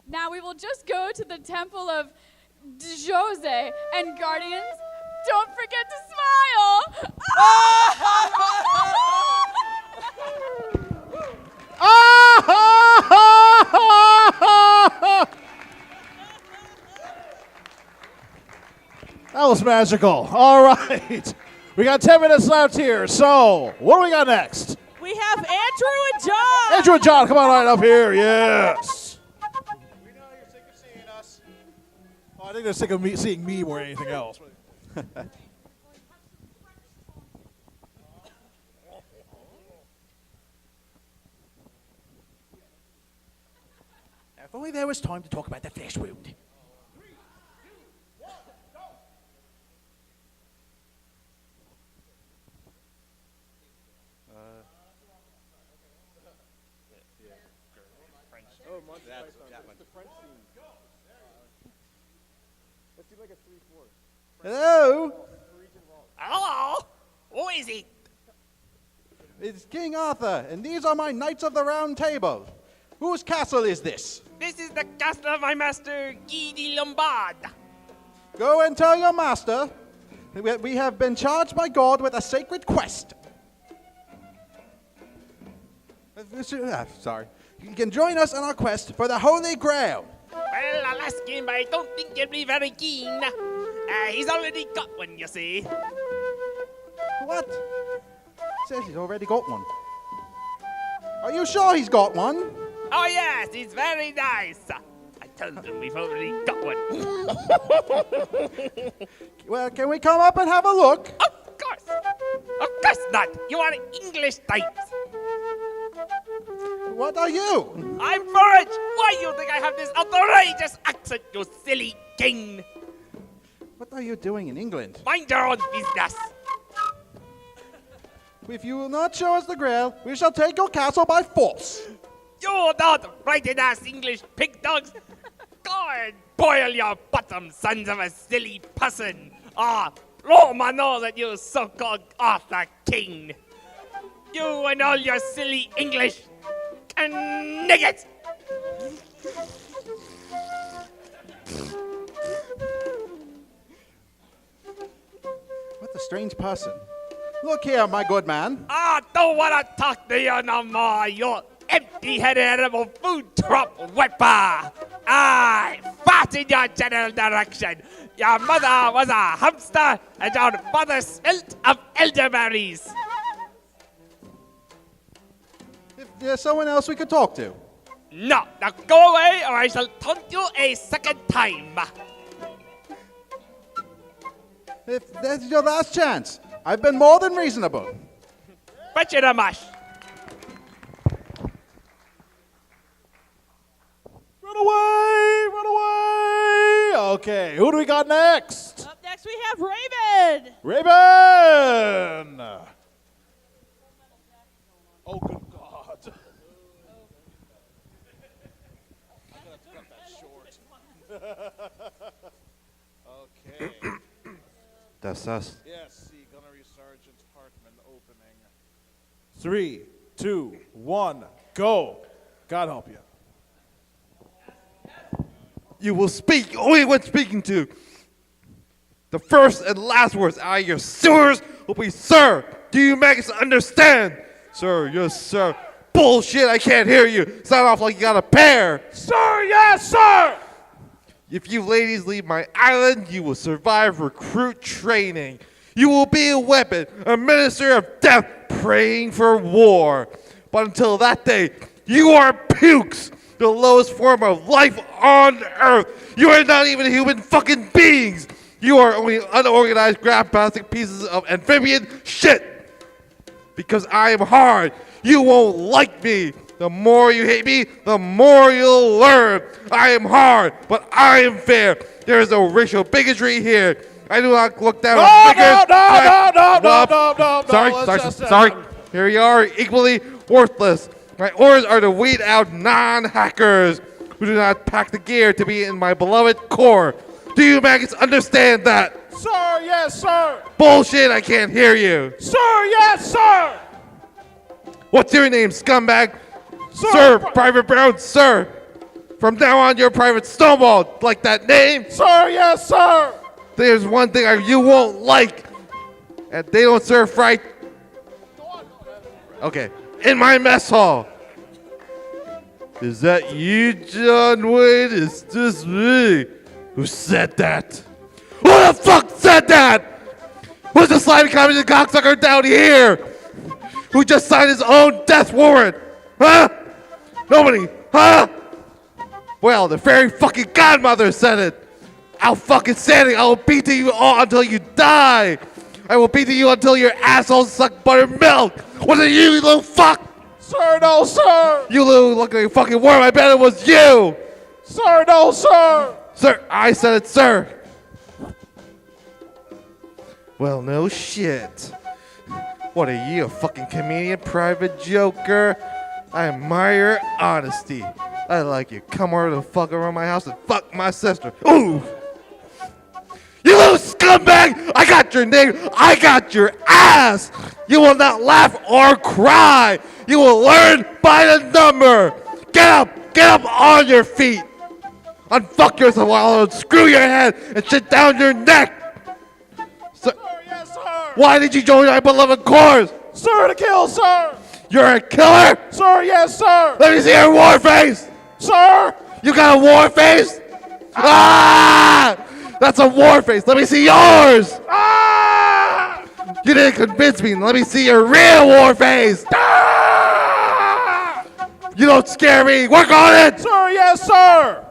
V: Now we will just go to the temple of Jose and Guardians. Don't forget to smile.
B: That was magical. All right. We got 10 minutes left here. So, what do we got next?
A: We have Andrew and John.
B: Andrew and John, come on right up here. Yes. We know you're sick of seeing us. Oh, I think they're sick of seeing me more than anything else.
G: If only there was time to talk about the flesh wound.
D: Hello?
S: Hello? Who is it?
D: It's King Arthur, and these are my Knights of the Round Table. Whose castle is this?
F: This is the castle of my master, Guy de Lombard.
D: Go and tell your master that we have been charged by God with a sacred quest. Sorry. You can join us on our quest for the Holy Grail.
F: Well, I'll ask him, but I don't think he'll be very keen. He's already got one, you see.
D: What? Says he's already got one. Are you sure he's got one?
F: Oh, yes, it's very nice. I told him we've already got one.
D: Well, can we come up and have a look?
F: Of course not. You are English types.
D: What are you?
F: I'm French. Why do you think I have this outrageous accent, you silly king?
D: What are you doing in England?
F: Mind your own business.
D: If you will not show us the Grail, we shall take your castle by force.
F: You don't writing-ass English pig dogs. Go and boil your bottom, sons of a silly person. Roma know that you so-called Arthur King. You and all your silly English can nigget.
D: What a strange person. Look here, my good man.
F: Don't want to talk to you no more, you empty-headed edible food drop whipper. I fart in your general direction. Your mother was a hamster and your father smelt of elderberries.
D: If there's someone else we could talk to.
F: No, now go away or I shall taunt you a second time.
D: If that's your last chance, I've been more than reasonable.
F: Bet you the mash.
B: Run away! Run away! Okay, who do we got next?
A: Up next we have Raven.
B: Raven! Oh, good God. I gotta cut that short. Okay.
K: That's us.
B: Yes, see, Gunnery Sergeant Hartman opening. 3, 2, 1, go. God help you.
K: You will speak only when speaking to. The first and last words out of your sewers will be, sir, Do you maggots understand? Sir, yes, sir. Bullshit, I can't hear you. Sound off like you got a pair.
B: Sir, yes, sir!
K: If you ladies leave my island, you will survive recruit training. You will be a weapon, a minister of death, praying for war. But until that day, you are pukes, the lowest form of life on Earth. You are not even human fucking beings. You are only unorganized grab-plastic pieces of amphibian shit. Because I am hard, you won't like me. The more you hate me, the more you'll learn. I am hard, but I am fair. There is no racial bigotry here. I do not look down on figures. Sorry. Here you are, equally worthless. My orders are to weed out non-hackers who do not pack the gear to be in my beloved Corps. Do you maggots understand that?
B: Sir, yes, sir!
K: Bullshit, I can't hear you.
B: Sir, yes, sir!
K: What's your name, scumbag? Sir, Private Brown, sir. From now on, you're Private Stonewall. Like that name?
B: Sir, yes, sir!
K: There's one thing you won't like. And they don't serve fried. Okay, in my mess hall. Is that you, John Wayne? Is this me? Who said that? Who the fuck said that? Who's the slimy communist cocksucker down here? Who just signed his own death warrant? Huh? Nobody, huh? Well, the fairy fucking godmother said it. I'll fucking say it. I will beat to you all until you die. I will beat to you until your assholes suck buttermilk. Was it you little fuck?
B: Sir, no, sir!
K: You little look like a fucking worm. I bet it was you.
B: Sir, no, sir!
K: Sir, I said it, sir. Well, no shit. What are you, a fucking comedian, Private Joker? I admire your honesty. I like you. Come over to fuck around my house and fuck my sister. Ooh! You little scumbag! I got your name. I got your ass. You will not laugh or cry. You will learn by the number. Get up on your feet. Unfuck yourself while I'll screw your head and shit down your neck. Sir,
B: yes, sir!
K: Why did you join my beloved Corps?
B: Sir, to kill, sir!
K: You're a killer?
B: Sir, yes, sir!
K: Let me see your war face!
B: Sir!
K: You got a war face? Ah! That's a war face. Let me see yours!
B: Ah!
K: You didn't convince me. Let me see your real war face!
B: Ah!
K: You don't scare me. Work on it!
B: Sir, yes, sir!